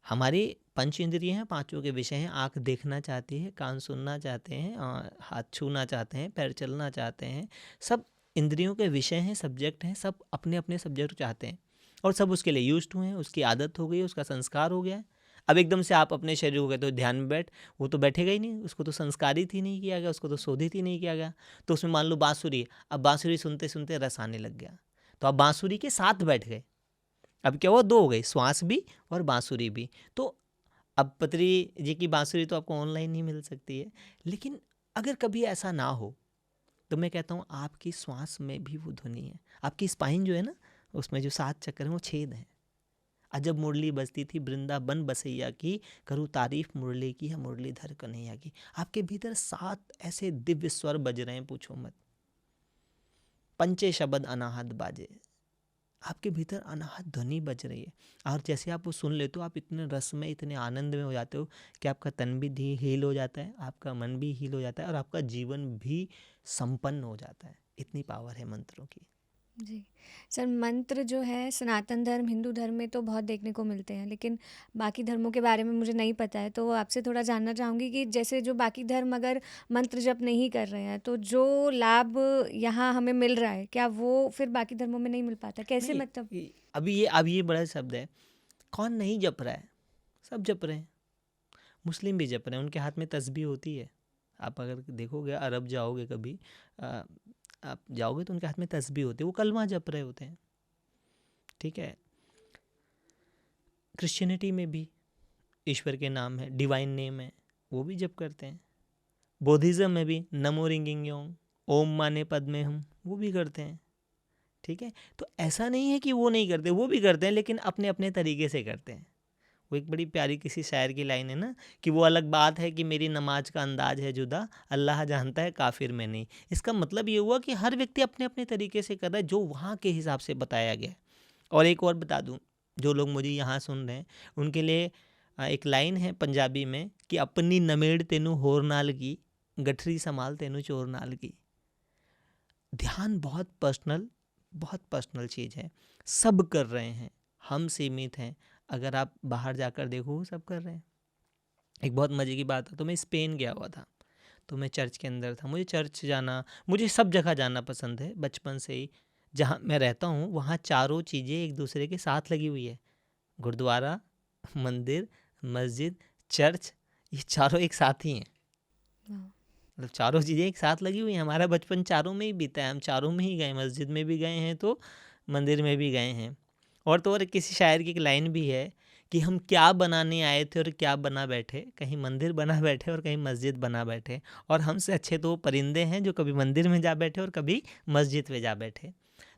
Speaker 1: हमारे पंच इंद्रिय हैं, पांचों के विषय हैं। आँख देखना चाहती है, कान सुनना चाहते हैं, हाथ छूना चाहते हैं, पैर चलना चाहते हैं। सब इंद्रियों के विषय हैं, सब्जेक्ट हैं, सब अपने अपने सब्जेक्ट चाहते हैं और सब उसके लिए यूज्ड हुए हैं। उसकी आदत हो गई, उसका संस्कार हो गया है। अब एकदम से आप अपने शरीर को कहते हो ध्यान में बैठ, वो तो बैठेगा ही नहीं, उसको तो संस्कारित ही नहीं किया गया, उसको तो शोधित ही नहीं किया गया। तो उसमें मान लो बांसुरी, अब बांसुरी सुनते सुनते रस आने लग गया, तो आप बांसुरी के साथ बैठ गए। अब क्या हुआ, 2 हो गई, श्वास भी और बांसुरी भी। तो अब पत्री जी की बांसुरी तो आपको ऑनलाइन ही मिल सकती है, लेकिन अगर कभी ऐसा ना हो तो मैं कहता हूँ आपकी श्वास में भी वो ध्वनि है। आपकी स्पाइन जो है ना, उसमें जो 7 चक्कर हैं वो छेद हैं। अजब मुरली बजती थी वृंदावन बसैया की, करूँ तारीफ मुरली की है मुरलीधर कन्हैया की। आपके भीतर 7 ऐसे दिव्य स्वर बज रहे हैं, पूछो मत। पंचे शब्द अनाहत बाजे, आपके भीतर अनाहत ध्वनि बज रही है। और जैसे आप वो सुन लेते हो, आप इतने रस में, इतने आनंद में हो जाते हो कि आपका तन भी हील हो जाता है, आपका मन भी हील हो जाता है और आपका जीवन भी संपन्न हो जाता है। इतनी पावर है मंत्रों की।
Speaker 2: जी। सर, मंत्र जो है सनातन धर्म, हिंदू धर्म में तो बहुत देखने को मिलते हैं, लेकिन बाकी धर्मों के बारे में मुझे नहीं पता है। तो आपसे थोड़ा जानना चाहूँगी कि जैसे जो बाकी धर्म अगर मंत्र जप नहीं कर रहे हैं, तो जो लाभ यहाँ हमें मिल रहा है, क्या वो फिर बाकी धर्मों में नहीं मिल पाता? कैसे
Speaker 1: नहीं,
Speaker 2: मतलब?
Speaker 1: अब ये बड़ा शब्द है। कौन नहीं जप रहा है? सब जप रहे हैं। मुस्लिम भी जप रहे हैं, उनके हाथ में तस्बीह होती है। आप अगर देखोगे, अरब जाओगे कभी, आप जाओगे तो उनके हाथ में तस्बीह होती है, वो कलमा जप रहे होते हैं। ठीक है। क्रिश्चियनिटी में भी ईश्वर के नाम है, डिवाइन नेम है, वो भी जप करते हैं। बौद्धिज्म में भी नमो रिंगिंग योंग, ओम माने पद में हम, वो भी करते हैं। ठीक है, तो ऐसा नहीं है कि वो नहीं करते, वो भी करते हैं, लेकिन अपने अपने तरीके से करते हैं। वो एक बड़ी प्यारी किसी शायर की लाइन है ना, कि वो अलग बात है कि मेरी नमाज का अंदाज है जुदा, अल्लाह जानता है काफिर में नहीं। इसका मतलब ये हुआ कि हर व्यक्ति अपने अपने तरीके से कर रहा है, जो वहाँ के हिसाब से बताया गया है। और एक और बता दूँ, जो लोग मुझे यहाँ सुन रहे हैं उनके लिए एक लाइन है पंजाबी में कि अपनी नमेड़ तेनू होर नाल की, गठरी संभाल तेनू चोर नाल की। ध्यान बहुत पर्सनल चीज़ है, सब कर रहे हैं, हम सीमित हैं। अगर आप बाहर जाकर देखो सब कर रहे हैं। एक बहुत मज़े की बात है, तो मैं स्पेन गया हुआ था, तो मैं चर्च के अंदर था। मुझे चर्च जाना, मुझे सब जगह जाना पसंद है बचपन से ही। जहाँ मैं रहता हूँ वहाँ चारों चीज़ें एक दूसरे के साथ लगी हुई है, गुरुद्वारा, मंदिर, मस्जिद, चर्च, ये चारों एक साथ ही हैं। मतलब चारों चीज़ें एक साथ लगी हुई हैं। हमारा बचपन चारों में ही बीता है, हम चारों में ही गए, मस्जिद में भी गए हैं तो मंदिर में भी गए हैं। और तो और किसी शायर की एक लाइन भी है कि हम क्या बनाने आए थे और क्या बना बैठे, कहीं मंदिर बना बैठे और कहीं मस्जिद बना बैठे, और हमसे अच्छे तो वो परिंदे हैं जो कभी मंदिर में जा बैठे और कभी मस्जिद में जा बैठे।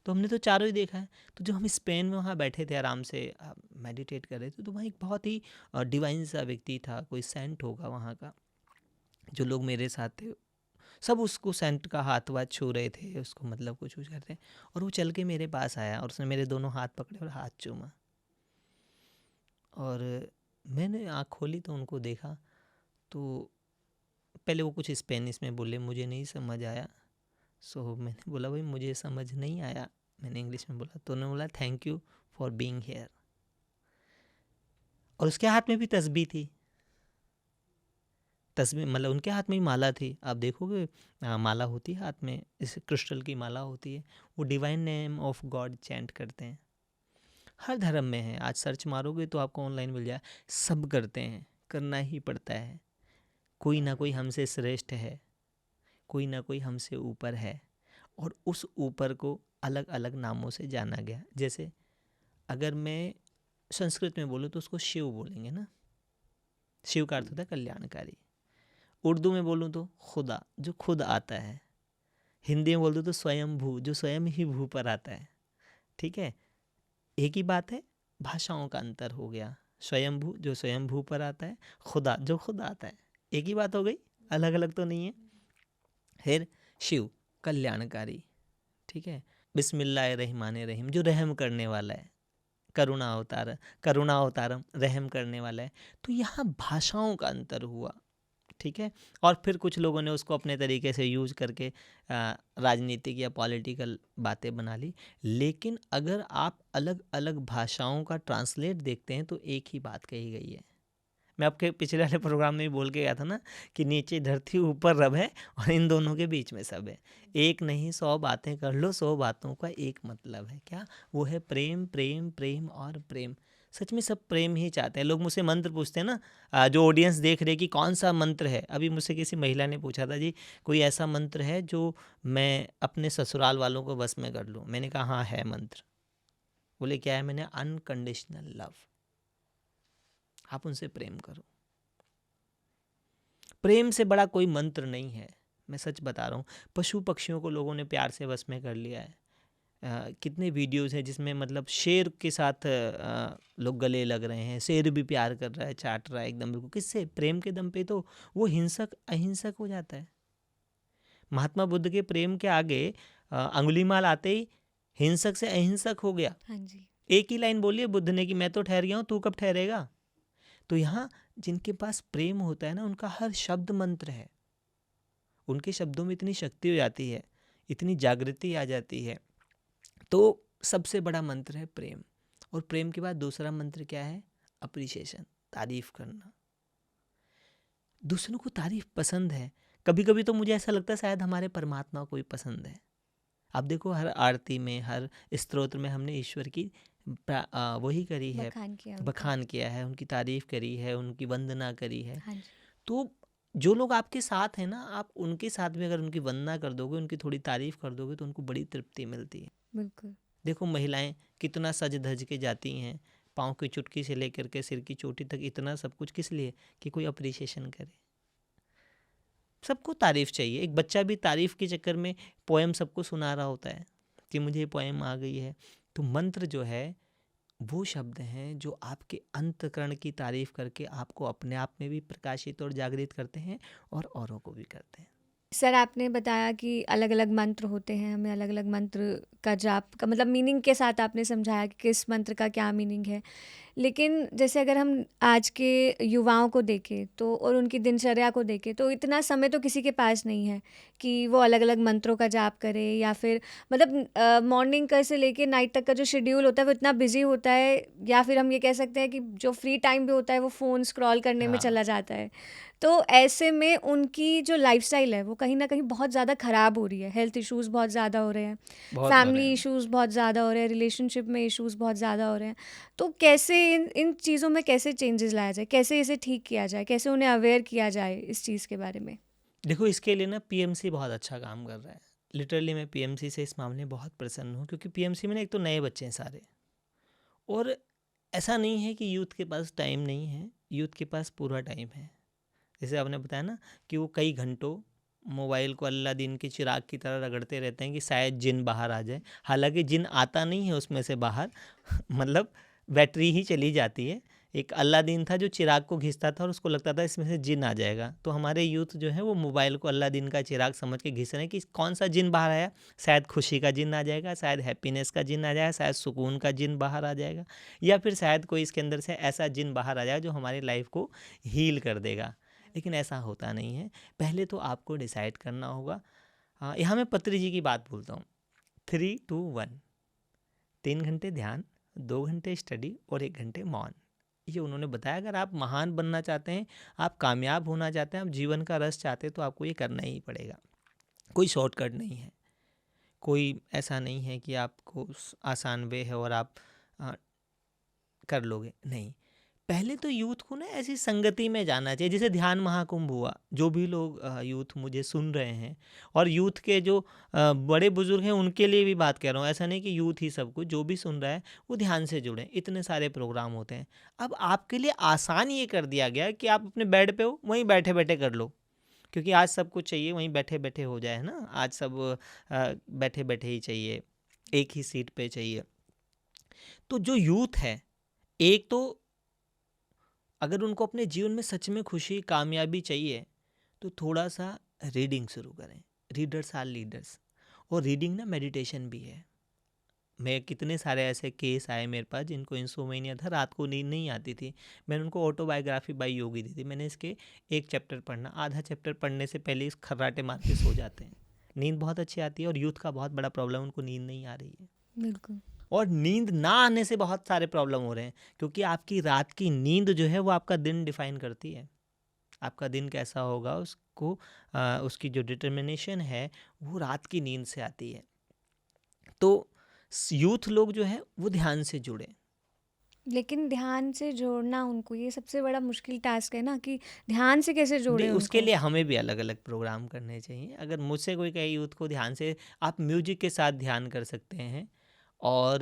Speaker 1: तो हमने तो चारों ही देखा है। तो जब हम स्पेन में वहाँ बैठे थे, आराम से मेडिटेट कर रहे थे, तो वहाँ एक बहुत ही डिवाइन सा व्यक्ति था, कोई सेंट होगा वहाँ का। जो लोग मेरे साथ थे सब उसको सेंट का हाथ वाथ छू रहे थे, उसको मतलब कुछ कुछ करते, और वो चल के मेरे पास आया और उसने मेरे दोनों हाथ पकड़े और हाथ चूमा। और मैंने आँख खोली तो उनको देखा, तो पहले वो कुछ स्पेनिश में बोले, मुझे नहीं समझ आया। सो मैंने बोला भाई मुझे समझ नहीं आया, मैंने इंग्लिश में बोला। तो उन्होंने बोला thank you for being here. और उसके हाथ में भी तस्बीह थी, तस्बीह मतलब उनके हाथ में ही माला थी। आप देखोगे माला होती है हाथ में, इस क्रिस्टल की माला होती है, वो divine name of God chant करते हैं। हर धर्म में है, आज सर्च मारोगे तो आपको ऑनलाइन मिल जाए, सब करते हैं, करना ही पड़ता है। कोई ना कोई हमसे श्रेष्ठ है, कोई ना कोई हमसे ऊपर है, और उस ऊपर को अलग अलग नामों से जाना गया। जैसे अगर मैं संस्कृत में बोलूँ तो उसको शिव बोलेंगे ना, शिव का अर्थ होता है कल्याणकारी। उर्दू में बोलूँ तो खुदा, जो खुद आता है। हिंदी में बोल दूँ तो स्वयं भू, जो स्वयं ही भू पर आता है। ठीक है, एक ही बात है, भाषाओं का अंतर हो गया। स्वयंभू जो स्वयंभू पर आता है, खुदा जो खुद आता है, एक ही बात हो गई, अलग अलग तो नहीं है। फिर शिव कल्याणकारी, ठीक है, बिस्मिल्लाहिर्रहमानिर्रहीम जो रहम करने वाला है, करुणा अवतारम रहम करने वाला है। तो यहाँ भाषाओं का अंतर हुआ, ठीक है। और फिर कुछ लोगों ने उसको अपने तरीके से यूज़ करके राजनीतिक या पॉलिटिकल बातें बना ली। लेकिन अगर आप अलग अलग भाषाओं का ट्रांसलेट देखते हैं तो एक ही बात कही गई है। मैं आपके पिछले वाले प्रोग्राम में भी बोल के गया था ना कि नीचे धरती ऊपर रब है और इन दोनों के बीच में सब है। एक नहीं 100 बातें कर लो, 100 बातों का एक मतलब है, क्या? वो है प्रेम प्रेम प्रेम और प्रेम। सच में सब प्रेम ही चाहते हैं। लोग मुझसे मंत्र पूछते हैं ना, जो ऑडियंस देख रहे कि कौन सा मंत्र है। अभी मुझसे किसी महिला ने पूछा था, जी कोई ऐसा मंत्र है जो मैं अपने ससुराल वालों को बस में कर लूँ? मैंने कहा हाँ है मंत्र। बोले क्या है? मैंने अनकंडीशनल लव, आप उनसे प्रेम करो। प्रेम से बड़ा कोई मंत्र नहीं है, मैं सच बता रहा हूँ। पशु पक्षियों को लोगों ने प्यार से वश में कर लिया है। कितने वीडियोस हैं जिसमें मतलब शेर के साथ लोग गले लग रहे हैं, शेर भी प्यार कर रहा है, चाट रहा है एकदम बिल्कुल। किससे? प्रेम के दम पे तो वो हिंसक अहिंसक हो जाता है। महात्मा बुद्ध के प्रेम के आगे अंगुलीमाल आते ही हिंसक से अहिंसक हो गया।
Speaker 2: हाँ जी।
Speaker 1: एक ही लाइन बोली है बुद्ध ने कि मैं तो ठहर गया हूँ, तू कब ठहरेगा? तो यहाँ जिनके पास प्रेम होता है ना, उनका हर शब्द मंत्र है। उनके शब्दों में इतनी शक्ति हो जाती है, इतनी जागृति आ जाती है। तो सबसे बड़ा मंत्र है प्रेम। और प्रेम के बाद दूसरा मंत्र क्या है? अप्रिसिएशन, तारीफ करना। दूसरों को तारीफ पसंद है। कभी कभी तो मुझे ऐसा लगता है शायद हमारे परमात्मा को भी पसंद है। आप देखो हर आरती में, हर स्तोत्र में हमने ईश्वर की वही करी है, बखान किया है, उनकी तारीफ करी है, उनकी वंदना करी है।
Speaker 2: हाँ जी।
Speaker 1: तो जो लोग आपके साथ हैं ना, आप उनके साथ भी अगर उनकी वंदना कर दोगे, उनकी थोड़ी तारीफ कर दोगे, तो उनको बड़ी तृप्ति मिलती है।
Speaker 2: बिल्कुल।
Speaker 1: देखो महिलाएं कितना सज धज के जाती हैं, पाँव की चुटकी से लेकर के सिर की चोटी तक, इतना सब कुछ किस लिए? कि कोई अप्रिसिएशन करे। सबको तारीफ चाहिए। एक बच्चा भी तारीफ के चक्कर में पोएम सबको सुना रहा होता है कि मुझे ये पोएम आ गई है। तो मंत्र जो है वो शब्द हैं जो आपके अंतःकरण की तारीफ करके आपको अपने आप में भी प्रकाशित और जागृत करते हैं और औरों को भी करते हैं।
Speaker 2: सर आपने बताया कि अलग-अलग मंत्र होते हैं, हमें अलग-अलग मंत्र का जाप का मतलब मीनिंग के साथ आपने समझाया कि किस मंत्र का क्या मीनिंग है। लेकिन जैसे अगर हम आज के युवाओं को देखें तो और उनकी दिनचर्या को देखें तो इतना समय तो किसी के पास नहीं है कि वो अलग-अलग मंत्रों का जाप करे या फिर मतलब मॉर्निंग का से लेके नाइट तक का जो शेड्यूल होता है वो इतना बिज़ी होता है या फिर हम ये कह सकते हैं कि जो फ्री टाइम भी होता है वो फ़ोन स्क्रॉल करने में
Speaker 1: हाँ,
Speaker 2: चला जाता है। तो ऐसे में उनकी जो लाइफ़स्टाइल है वो कहीं न कहीं बहुत ज़्यादा ख़राब हो रही है। हेल्थ इश्यूज़ बहुत ज़्यादा हो रहे हैं,
Speaker 1: बहुत हो रहे
Speaker 2: फैमिली
Speaker 1: हैं।
Speaker 2: इश्यूज़ बहुत ज़्यादा हो रहे हैं, रिलेशनशिप में इश्यूज़ बहुत ज़्यादा हो रहे हैं। तो कैसे इन इन चीज़ों में कैसे चेंजेस लाया जाए? कैसे इसे ठीक किया जाए? कैसे उन्हें अवेयर किया जाए इस चीज़ के बारे में?
Speaker 1: देखो इसके लिए ना पीएमसी बहुत अच्छा काम कर रहा है। लिटरली मैं पीएमसी से इस मामले में बहुत प्रसन्न हूँ, क्योंकि पीएमसी में ना एक तो नए बच्चे हैं सारे, और ऐसा नहीं है कि यूथ के पास टाइम नहीं है, यूथ के पास पूरा टाइम है। जैसे आपने बताया ना कि वो कई घंटों मोबाइल को अल्लाह दिन के चिराग की तरह रगड़ते रहते हैं कि शायद जिन बाहर आ जाए, हालांकि जिन आता नहीं है उसमें से बाहर मतलब बैटरी ही चली जाती है। एक अल्लादीन था जो चिराग को घिसता था और उसको लगता था इसमें से जिन आ जाएगा। तो हमारे यूथ जो है वो मोबाइल को अल्लादीन का चिराग समझ के घिस रहे हैं कि कौन सा जिन बाहर आया, शायद खुशी का जिन आ जाएगा, शायद हैप्पीनेस का जिन आ जाएगा, शायद सुकून का जिन बाहर आ जाएगा, या फिर शायद कोई इसके अंदर से ऐसा जिन बाहर आ जाएगा जो हमारी लाइफ को हील कर देगा। लेकिन ऐसा होता नहीं है। पहले तो आपको डिसाइड करना होगा। हाँ, यहाँ मैं पत्री जी की बात बोलता हूँ। 3-2-1, 3 घंटे ध्यान, 2 घंटे स्टडी और 1 घंटे मौन। ये उन्होंने बताया। अगर आप महान बनना चाहते हैं, आप कामयाब होना चाहते हैं, आप जीवन का रस चाहते हैं, तो आपको ये करना ही पड़ेगा। कोई शॉर्टकट नहीं है, कोई ऐसा नहीं है कि आपको आसान वे है और आप आ, कर लोगे, नहीं। पहले तो यूथ को ना ऐसी संगति में जाना चाहिए। जैसे ध्यान महाकुंभ हुआ, जो भी लोग यूथ मुझे सुन रहे हैं, और यूथ के जो बड़े बुजुर्ग हैं उनके लिए भी बात कह रहा हूँ, ऐसा नहीं कि यूथ ही सब कुछ, जो भी सुन रहा है वो ध्यान से जुड़े। इतने सारे प्रोग्राम होते हैं। अब आपके लिए आसान ये कर दिया गया है कि आप अपने बेड पे हो, वहीं बैठे बैठे कर लो, क्योंकि आज सब कुछ चाहिए वहीं बैठे बैठे हो जाए, है ना। आज सब बैठे बैठे ही चाहिए, एक ही सीट पे चाहिए। तो जो यूथ है, एक तो अगर उनको अपने जीवन में सच में खुशी कामयाबी चाहिए, तो थोड़ा सा रीडिंग शुरू करें। Readers are leaders. और रीडिंग ना मेडिटेशन भी है। मैं कितने सारे ऐसे केस आए मेरे पास जिनको इंसोमेनिया था, रात को नींद नहीं आती थी। मैंने उनको ऑटोबायोग्राफी बाई योगी दी थी। मैंने इसके एक चैप्टर पढ़ना, आधा चैप्टर पढ़ने से पहले इस खर्राटे मार के सो जाते हैं। नींद बहुत अच्छी आती है। और यूथ का बहुत बड़ा प्रॉब्लम, उनको नींद नहीं आ रही है।
Speaker 2: बिल्कुल।
Speaker 1: और नींद ना आने से बहुत सारे प्रॉब्लम हो रहे हैं, क्योंकि आपकी रात की नींद जो है वो आपका दिन डिफाइन करती है। आपका दिन कैसा होगा उसको उसकी जो डिटर्मिनेशन है वो रात की नींद से आती है। तो यूथ लोग जो है वो ध्यान से जुड़े।
Speaker 2: लेकिन ध्यान से जोड़ना उनको ये सबसे बड़ा मुश्किल टास्क है ना कि ध्यान से कैसे
Speaker 1: नहीं,
Speaker 2: जोड़ें
Speaker 1: उसके
Speaker 2: उनको?
Speaker 1: लिए हमें भी अलग अलग प्रोग्राम करने चाहिए। अगर मुझसे कोई कहे यूथ को ध्यान से, आप म्यूजिक के साथ ध्यान कर सकते हैं। और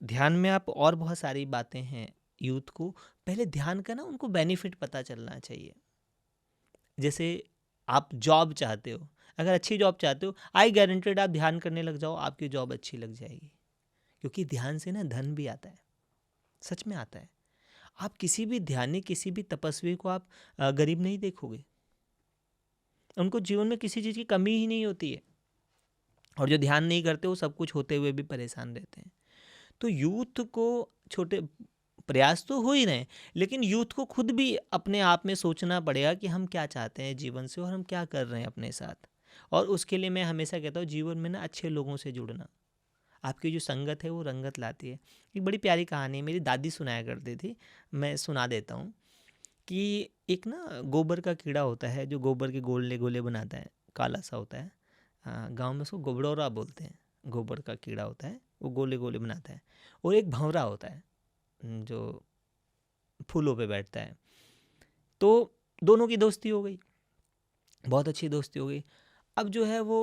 Speaker 1: ध्यान में आप और बहुत सारी बातें हैं। यूथ को पहले ध्यान का ना उनको बेनिफिट पता चलना चाहिए। जैसे आप जॉब चाहते हो, अगर अच्छी जॉब चाहते हो, आई गारंटेड आप ध्यान करने लग जाओ, आपकी जॉब अच्छी लग जाएगी। क्योंकि ध्यान से ना धन भी आता है, सच में आता है। आप किसी भी ध्यानी, किसी भी तपस्वी को आप गरीब नहीं देखोगे। उनको जीवन में किसी चीज़ की कमी ही नहीं होती है। और जो ध्यान नहीं करते वो सब कुछ होते हुए भी परेशान रहते हैं। तो यूथ को छोटे प्रयास तो हो ही रहे हैं, लेकिन यूथ को खुद भी अपने आप में सोचना पड़ेगा कि हम क्या चाहते हैं जीवन से और हम क्या कर रहे हैं अपने साथ। और उसके लिए मैं हमेशा कहता हूँ, जीवन में ना अच्छे लोगों से जुड़ना। आपकी जो संगत है वो रंगत लाती है। एक बड़ी प्यारी कहानी है, मेरी दादी सुनाया करती थी, मैं सुना देता हूँ। कि एक ना गोबर का कीड़ा होता है जो गोबर के गोले गोले बनाता है, काला सा होता है। गांव में उसको गोबड़ौरा बोलते हैं। गोबर का कीड़ा होता है, वो गोले गोले बनाता है। और एक भंवरा होता है जो फूलों पे बैठता है। तो दोनों की दोस्ती हो गई, बहुत अच्छी दोस्ती हो गई। अब जो है वो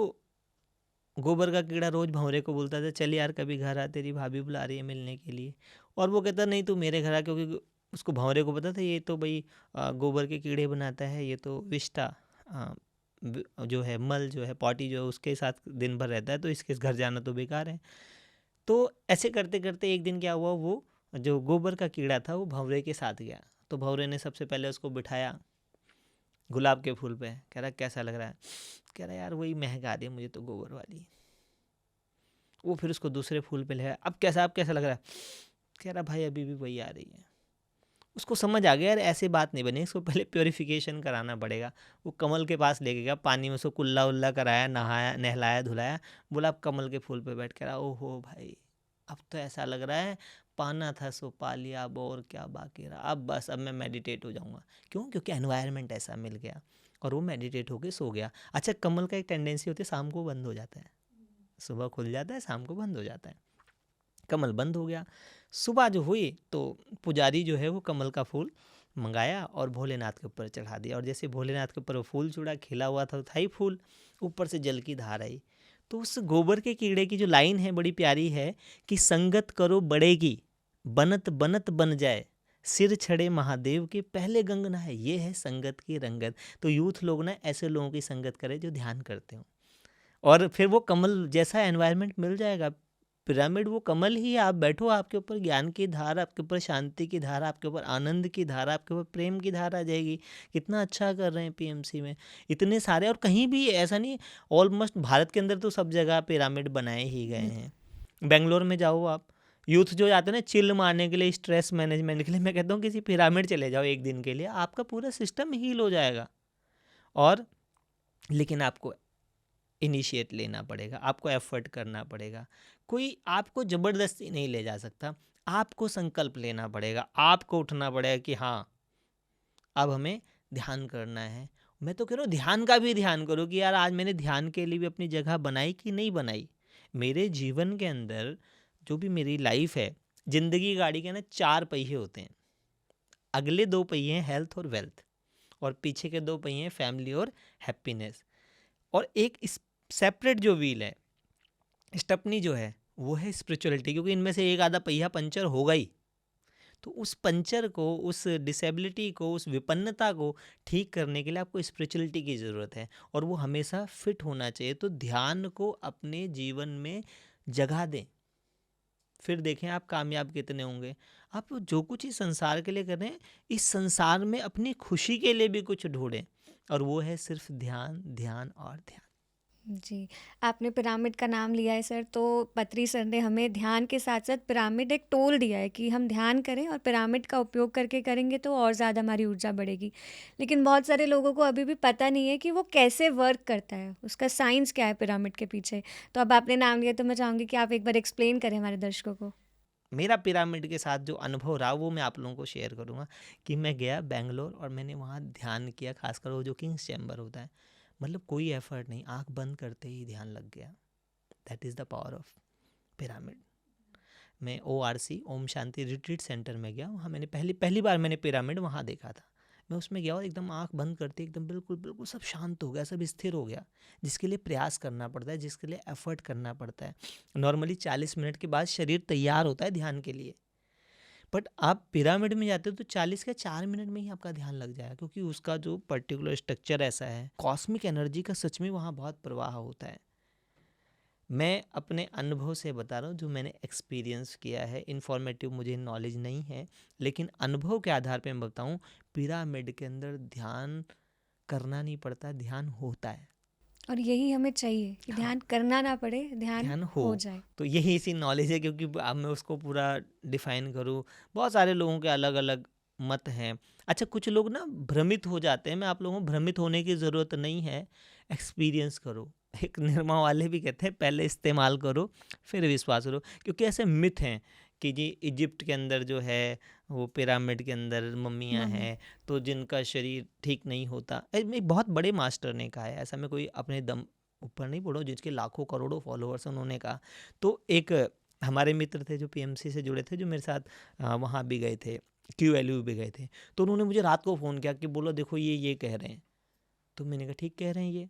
Speaker 1: गोबर का कीड़ा रोज भंवरे को बोलता था, चल यार कभी घर आ, तेरी भाभी बुला रही है मिलने के लिए। और वो कहता नहीं तू मेरे घर आ, क्योंकि उसको भंवरे को पता था ये तो भाई गोबर के कीड़े बनाता है, ये तो विष्टा जो है मल जो है पॉटी जो है उसके साथ दिन भर रहता है, तो इसके घर जाना तो बेकार है। तो ऐसे करते करते एक दिन क्या हुआ, वो जो गोबर का कीड़ा था वो भंवरे के साथ गया। तो भंवरे ने सबसे पहले उसको बिठाया गुलाब के फूल पे, कह रहा कैसा लग रहा है, कह रहा यार वही महक आ रही है मुझे तो गोबर वाली। वो फिर उसको दूसरे फूल पे ले, अब कैसा लग रहा है, कह रहा भाई अभी भी वही आ रही है। उसको समझ आ गया यार ऐसे बात नहीं बनी, इसको पहले प्योरीफिकेशन कराना पड़ेगा। वो कमल के पास लेके गया, पानी में उसको कुल्ला उल्ला कराया, नहाया नहलाया धुलाया, बोला अब कमल के फूल पे बैठ कर, ओहो भाई अब तो ऐसा लग रहा है पाना था सो पा लिया, अब और क्या बाकी रहा, अब बस अब मैं मेडिटेट हो जाऊंगा। क्यों? क्योंकि एनवायरनमेंट ऐसा मिल गया और वो मेडिटेट होके सो गया। अच्छा, कमल का एक टेंडेंसी होती है शाम को बंद हो जाता है, सुबह खुल जाता है शाम को बंद हो जाता है। कमल बंद हो गया। सुबह जो हुई तो पुजारी जो है वो कमल का फूल मंगाया और भोलेनाथ के ऊपर चढ़ा दिया, और जैसे भोलेनाथ के ऊपर वो फूल चढ़ा, खिला हुआ था ही फूल, ऊपर से जल की धार आई। तो उस गोबर के कीड़े की जो लाइन है बड़ी प्यारी है कि संगत करो बड़े की, बनत बनत बन जाए, सिर छड़े महादेव के पहले गंग नहाए। ये है संगत की रंगत। तो यूथ लोग ना ऐसे लोगों की संगत करें जो ध्यान करते हो, और फिर वो कमल जैसा एनवायरनमेंट मिल जाएगा। पिरामिड वो कमल ही है, आप बैठो, आपके ऊपर ज्ञान की धारा, आपके ऊपर शांति की धारा, आपके ऊपर आनंद की धारा, आपके ऊपर प्रेम की धारा आ जाएगी। कितना अच्छा कर रहे हैं पीएमसी में इतने सारे, और कहीं भी ऐसा नहीं, ऑलमोस्ट भारत के अंदर तो सब जगह पिरामिड बनाए ही गए हैं। बेंगलोर में जाओ आप, यूथ जो जाते हैं ना चिल मारने के लिए, स्ट्रेस मैनेजमेंट के लिए, मैं कहता हूँ किसी पिरामिड चले जाओ एक दिन के लिए, आपका पूरा सिस्टम हील हो जाएगा। और लेकिन आपको इनिशिएट लेना पड़ेगा, आपको एफर्ट करना पड़ेगा, कोई आपको ज़बरदस्ती नहीं ले जा सकता, आपको संकल्प लेना पड़ेगा, आपको उठना पड़ेगा कि हाँ अब हमें ध्यान करना है। मैं तो कह रहा हूँ ध्यान का भी ध्यान करो कि यार आज मैंने ध्यान के लिए भी अपनी जगह बनाई कि नहीं बनाई। मेरे जीवन के अंदर जो भी मेरी लाइफ है, जिंदगी गाड़ी के ना 4 पहिए होते हैं। अगले 2 पहिए हैं हेल्थ और वेल्थ, और पीछे के 2 पहिए हैं फैमिली और हैप्पीनेस, और एक सेपरेट जो व्हील है, स्टेपनी जो है, वो है स्पिरिचुअलिटी। क्योंकि इनमें से एक आधा पहिया पंचर होगा ही, तो उस पंचर को, उस डिसेबिलिटी को, उस विपन्नता को ठीक करने के लिए आपको स्पिरिचुअलिटी की ज़रूरत है, और वो हमेशा फिट होना चाहिए। तो ध्यान को अपने जीवन में जगह दें, फिर देखें आप कामयाब कितने होंगे। आप जो कुछ इस संसार के लिए कर रहे हैं, इस संसार में अपनी खुशी के लिए भी कुछ ढूंढें, और वो है सिर्फ ध्यान, ध्यान और ध्यान।
Speaker 2: जी, आपने पिरामिड का नाम लिया है सर, तो पत्री सर ने हमें ध्यान के साथ-साथ पिरामिड एक टूल दिया है कि हम ध्यान करें, और पिरामिड का उपयोग करके करेंगे तो और ज़्यादा हमारी ऊर्जा बढ़ेगी। लेकिन बहुत सारे लोगों को अभी भी पता नहीं है कि वो कैसे वर्क करता है, उसका साइंस क्या है पिरामिड के पीछे। तो अब आपने नाम लिया तो मैं चाहूँगी कि आप एक बार एक्सप्लेन करें हमारे दर्शकों को।
Speaker 1: मेरा पिरामिड के साथ जो अनुभव रहा वो मैं आप लोगों को शेयर करूंगा। कि मैं गया बेंगलोर और मैंने वहाँ ध्यान किया, खासकर वो जो किंग्स चैम्बर होता है, मतलब कोई एफर्ट नहीं, आंख बंद करते ही ध्यान लग गया। That is the power of pyramid. मैं ORC Om Shanti retreat centre में गया, वहाँ मैंने पहली बार मैंने पिरामिड वहाँ देखा था। मैं उसमें गया और एकदम आंख बंद करते एकदम बिल्कुल बिल्कुल सब शांत हो गया, सब स्थिर हो गया, जिसके लिए प्रयास करना पड़ता है, जिसके लिए एफर्ट करना पड़ता है। नॉर्मली 40 मिनट के बाद शरीर तैयार होता है ध्यान के लिए, बट आप पिरामिड में जाते हो तो 40 के 4 मिनट में ही आपका ध्यान लग जाएगा, क्योंकि उसका जो पर्टिकुलर स्ट्रक्चर ऐसा है, कॉस्मिक एनर्जी का सच में वहाँ बहुत प्रवाह होता है। मैं अपने अनुभव से बता रहा हूँ, जो मैंने एक्सपीरियंस किया है, इन्फॉर्मेटिव मुझे नॉलेज नहीं है, लेकिन अनुभव के आधार पे मैं बताऊँ, पिरामिड के अंदर ध्यान करना नहीं पड़ता, ध्यान होता है।
Speaker 2: और यही हमें चाहिए कि
Speaker 1: हाँ,
Speaker 2: ध्यान करना ना पड़े, ध्यान
Speaker 1: ध्यान
Speaker 2: हो जाए।
Speaker 1: तो यही इसी नॉलेज है, क्योंकि अब मैं उसको पूरा डिफाइन करूँ, बहुत सारे लोगों के अलग अलग मत हैं। अच्छा, कुछ लोग ना भ्रमित हो जाते हैं, मैं आप लोगों को भ्रमित होने की ज़रूरत नहीं है, एक्सपीरियंस करो। एक निरमा वाले भी कहते हैं पहले इस्तेमाल करो फिर विश्वास करो, क्योंकि ऐसे मिथ हैं कि जी इजिप्ट के अंदर जो है वो पिरामिड के अंदर मम्मियाँ
Speaker 2: मम्मी।
Speaker 1: हैं तो जिनका शरीर ठीक नहीं होता। एक बहुत बड़े मास्टर ने कहा है, ऐसा मैं कोई अपने दम ऊपर नहीं बोलो, जिसके लाखों करोड़ों फॉलोअर्स, उन्होंने कहा। तो एक हमारे मित्र थे जो पीएमसी से जुड़े थे, जो मेरे साथ वहाँ भी गए थे, QLU भी गए थे, तो उन्होंने मुझे रात को फ़ोन किया कि बोलो देखो ये कह रहे हैं। तो मैंने कहा ठीक कह रहे हैं ये।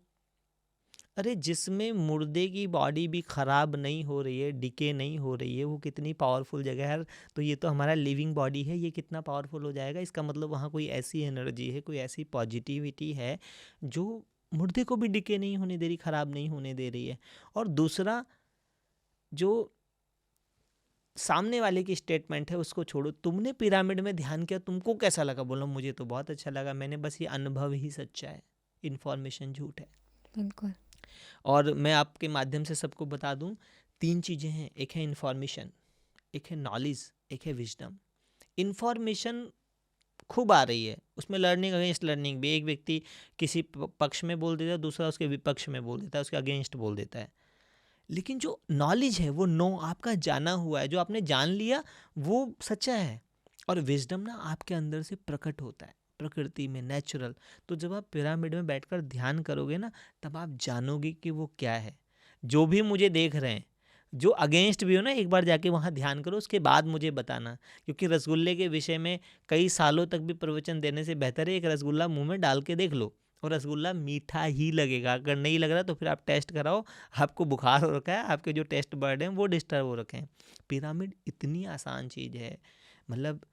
Speaker 1: अरे जिसमें मुर्दे की बॉडी भी ख़राब नहीं हो रही है, डिके नहीं हो रही है, वो कितनी पावरफुल जगह है यार। तो ये तो हमारा लिविंग बॉडी है, ये कितना पावरफुल हो जाएगा। इसका मतलब वहाँ कोई ऐसी एनर्जी है, कोई ऐसी पॉजिटिविटी है जो मुर्दे को भी डिके नहीं होने दे रही, खराब नहीं होने दे रही है। और दूसरा, जो सामने वाले की स्टेटमेंट है उसको छोड़ो, तुमने पिरामिड में ध्यान किया, तुमको कैसा लगा? बोलो मुझे तो बहुत अच्छा लगा, मैंने बस ये अनुभव ही सच्चा है, इन्फॉर्मेशन झूठ है।
Speaker 2: बिल्कुल।
Speaker 1: और मैं आपके माध्यम से सबको बता दूं, 3 चीज़ें हैं, एक है इन्फॉर्मेशन, एक है नॉलेज, एक है विजडम। इन्फॉर्मेशन खूब आ रही है, उसमें लर्निंग अगेंस्ट लर्निंग भी, एक व्यक्ति किसी पक्ष में बोल देता है, दूसरा उसके विपक्ष में बोल देता है, उसके अगेंस्ट बोल देता है। लेकिन जो नॉलेज है वो आपका जाना हुआ है, जो आपने जान लिया वो सच्चा है। और विजडम ना आपके अंदर से प्रकट होता है, प्रकृति में, नेचुरल। तो जब आप पिरामिड में बैठकर ध्यान करोगे ना, तब आप जानोगे कि वो क्या है। जो भी मुझे देख रहे हैं, जो अगेंस्ट भी हो ना, एक बार जाके वहाँ ध्यान करो, उसके बाद मुझे बताना। क्योंकि रसगुल्ले के विषय में कई सालों तक भी प्रवचन देने से बेहतर है एक रसगुल्ला मुंह में डाल के देख लो, और रसगुल्ला मीठा ही लगेगा। अगर नहीं लग रहा तो फिर आप टेस्ट कराओ, आपको बुखार हो रखा है, आपके जो टेस्ट बर्ड हैं वो डिस्टर्ब हो रखे हैं। पिरामिड इतनी आसान चीज़ है, मतलब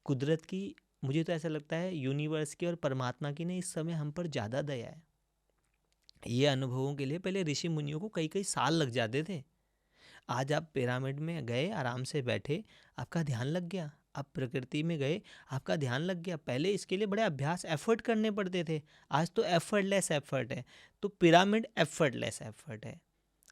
Speaker 1: कुदरत की, मुझे तो ऐसा लगता है यूनिवर्स की और परमात्मा की ने इस समय हम पर ज़्यादा दया है। ये अनुभवों के लिए पहले ऋषि मुनियों को कई कई साल लग जाते थे। आज आप पिरामिड में गए, आराम से बैठे, आपका ध्यान लग गया। आप प्रकृति में गए, आपका ध्यान लग गया। पहले इसके लिए बड़े अभ्यास, एफर्ट करने पड़ते थे, आज तो एफर्टलेस एफर्ट है। तो पिरामिड एफर्टलेस एफर्ट है।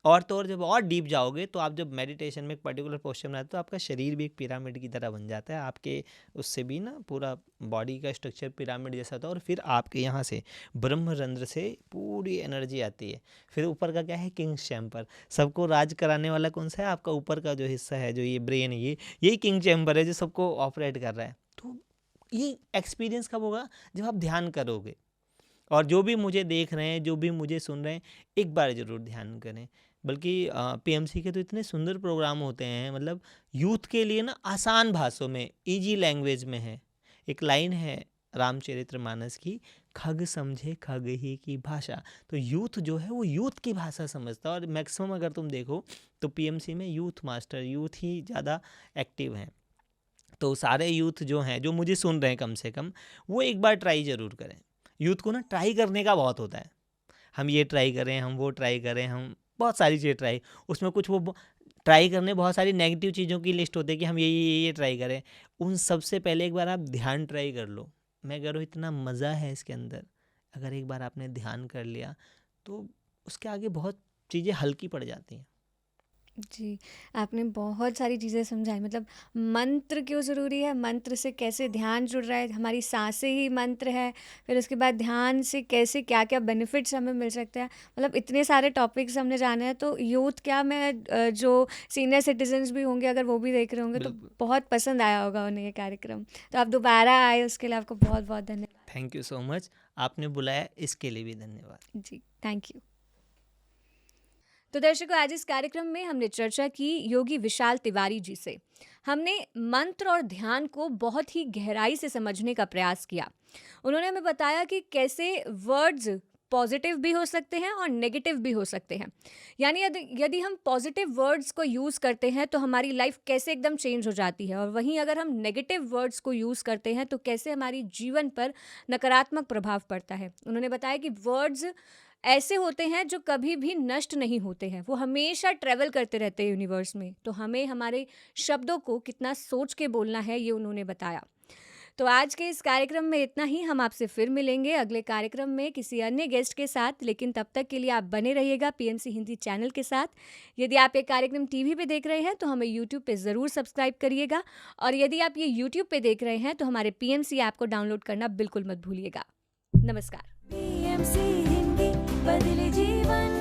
Speaker 1: और तो और जब और डीप जाओगे, तो आप जब मेडिटेशन में एक पर्टिकुलर पोस्चर बनाते हो, तो आपका शरीर भी एक पिरामिड की तरह बन जाता है। आपके उससे भी ना पूरा बॉडी का स्ट्रक्चर पिरामिड जैसा था। और फिर आपके यहाँ से ब्रह्मरंध्र से पूरी एनर्जी आती है। फिर ऊपर का क्या है, किंग्स चैम्बर। सबको राज कराने वाला कौन सा है? आपका ऊपर का जो हिस्सा है, जो ये ब्रेन है, यही किंग चैम्बर है जो सबको ऑपरेट कर रहा है। तो ये एक्सपीरियंस कब होगा? जब आप ध्यान करोगे। और जो भी मुझे देख रहे हैं, जो भी मुझे सुन रहे हैं, एक बार ज़रूर ध्यान करें। बल्कि पीएमसी के तो इतने सुंदर प्रोग्राम होते हैं, मतलब यूथ के लिए ना आसान भाषाओं में, इजी लैंग्वेज में है। एक लाइन है रामचरितमानस की, खग समझे खग ही की भाषा। तो यूथ जो है वो यूथ की भाषा समझता है। और मैक्सिमम अगर तुम देखो तो पीएमसी में यूथ मास्टर, यूथ ही ज़्यादा एक्टिव हैं। तो सारे यूथ जो हैं, जो मुझे सुन रहे हैं कम से कम, वो एक बार ट्राई ज़रूर करें। यूथ को ना ट्राई करने का बहुत होता है, हम ये ट्राई करें, हम वो ट्राई करें, हम बहुत सारी चीज़ें ट्राई, उसमें कुछ वो ट्राई करने बहुत सारी नेगेटिव चीज़ों की लिस्ट होती है कि हम ये ट्राई करें। उन सबसे पहले एक बार आप ध्यान ट्राई कर लो। मैं कह रहा हूँ इतना मज़ा है इसके अंदर। अगर एक बार आपने ध्यान कर लिया तो उसके आगे बहुत चीज़ें हल्की पड़ जाती हैं।
Speaker 2: जी, आपने बहुत सारी चीज़ें समझाई, मतलब मंत्र क्यों ज़रूरी है, मंत्र से कैसे ध्यान जुड़ रहा है, हमारी सांसें ही मंत्र है, फिर उसके बाद ध्यान से कैसे क्या-क्या बेनिफिट्स हमें मिल सकते हैं। मतलब इतने सारे टॉपिक्स हमने जाने हैं, तो यूथ क्या, मैं जो सीनियर सिटीज़न्स भी होंगे अगर वो भी देख रहे होंगे तो
Speaker 1: बिल्कुल।
Speaker 2: बहुत पसंद आया होगा उन्हें ये कार्यक्रम। तो आप दोबारा आए उसके लिए आपको बहुत-बहुत धन्यवाद।
Speaker 1: थैंक यू सो मच, आपने बुलाया इसके लिए भी धन्यवाद।
Speaker 2: जी, थैंक यू। तो दर्शकों, आज इस कार्यक्रम में हमने चर्चा की योगी विशाल तिवारी जी से। हमने मंत्र और ध्यान को बहुत ही गहराई से समझने का प्रयास किया। उन्होंने हमें बताया कि कैसे वर्ड्स पॉजिटिव भी हो सकते हैं और नेगेटिव भी हो सकते हैं। यानी यदि यदि हम पॉजिटिव वर्ड्स को यूज़ करते हैं तो हमारी लाइफ कैसे एकदम चेंज हो जाती है, और वहीं अगर हम नेगेटिव वर्ड्स को यूज़ करते हैं तो कैसे हमारी जीवन पर नकारात्मक प्रभाव पड़ता है। उन्होंने बताया कि वर्ड्स ऐसे होते हैं जो कभी भी नष्ट नहीं होते हैं, वो हमेशा ट्रैवल करते रहते हैं यूनिवर्स में। तो हमें हमारे शब्दों को कितना सोच के बोलना है, ये उन्होंने बताया। तो आज के इस कार्यक्रम में इतना ही। हम आपसे फिर मिलेंगे अगले कार्यक्रम में किसी अन्य गेस्ट के साथ, लेकिन तब तक के लिए आप बने रहिएगा पीएमसी हिंदी चैनल के साथ। यदि आप ये कार्यक्रम टीवी पे देख रहे हैं तो हमें यूट्यूब पे ज़रूर सब्सक्राइब करिएगा, और यदि आप ये यूट्यूब पे देख रहे हैं तो हमारे पीएमसी ऐप को डाउनलोड करना बिल्कुल मत भूलिएगा। नमस्कार।
Speaker 3: पीएमसी हिंदी बदले जीवन।